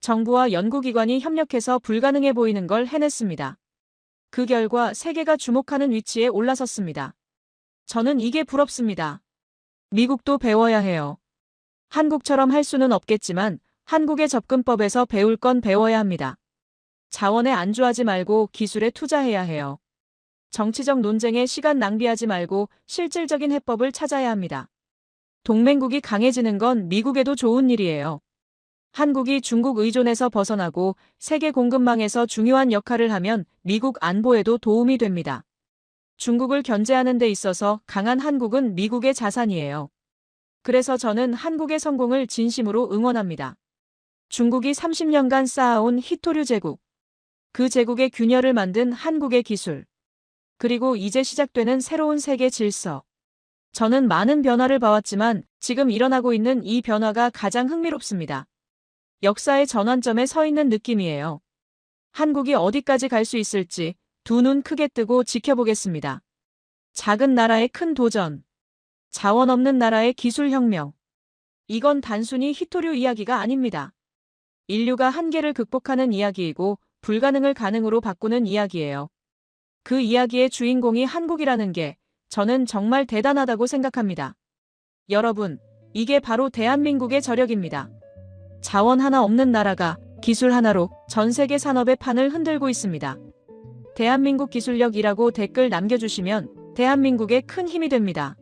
A: 정부와 연구기관이 협력해서 불가능해 보이는 걸 해냈습니다. 그 결과 세계가 주목하는 위치에 올라섰습니다. 저는 이게 부럽습니다. 미국도 배워야 해요. 한국처럼 할 수는 없겠지만 한국의 접근법에서 배울 건 배워야 합니다. 자원에 안주하지 말고 기술에 투자해야 해요. 정치적 논쟁에 시간 낭비하지 말고 실질적인 해법을 찾아야 합니다. 동맹국이 강해지는 건 미국에도 좋은 일이에요. 한국이 중국 의존에서 벗어나고 세계 공급망에서 중요한 역할을 하면 미국 안보에도 도움이 됩니다. 중국을 견제하는 데 있어서 강한 한국은 미국의 자산이에요. 그래서 저는 한국의 성공을 진심으로 응원합니다. 중국이 30년간 쌓아온 히토류 제국, 그 제국의 균열을 만든 한국의 기술, 그리고 이제 시작되는 새로운 세계 질서. 저는 많은 변화를 봐왔지만 지금 일어나고 있는 이 변화가 가장 흥미롭습니다. 역사의 전환점에 서 있는 느낌이에요. 한국이 어디까지 갈 수 있을지 두 눈 크게 뜨고 지켜보겠습니다. 작은 나라의 큰 도전. 자원 없는 나라의 기술혁명. 이건 단순히 히토류 이야기가 아닙니다. 인류가 한계를 극복하는 이야기이고 불가능을 가능으로 바꾸는 이야기예요. 그 이야기의 주인공이 한국이라는 게 저는 정말 대단하다고 생각합니다. 여러분, 이게 바로 대한민국의 저력입니다. 자원 하나 없는 나라가 기술 하나로 전 세계 산업의 판을 흔들고 있습니다. 대한민국 기술력이라고 댓글 남겨주시면 대한민국에 큰 힘이 됩니다.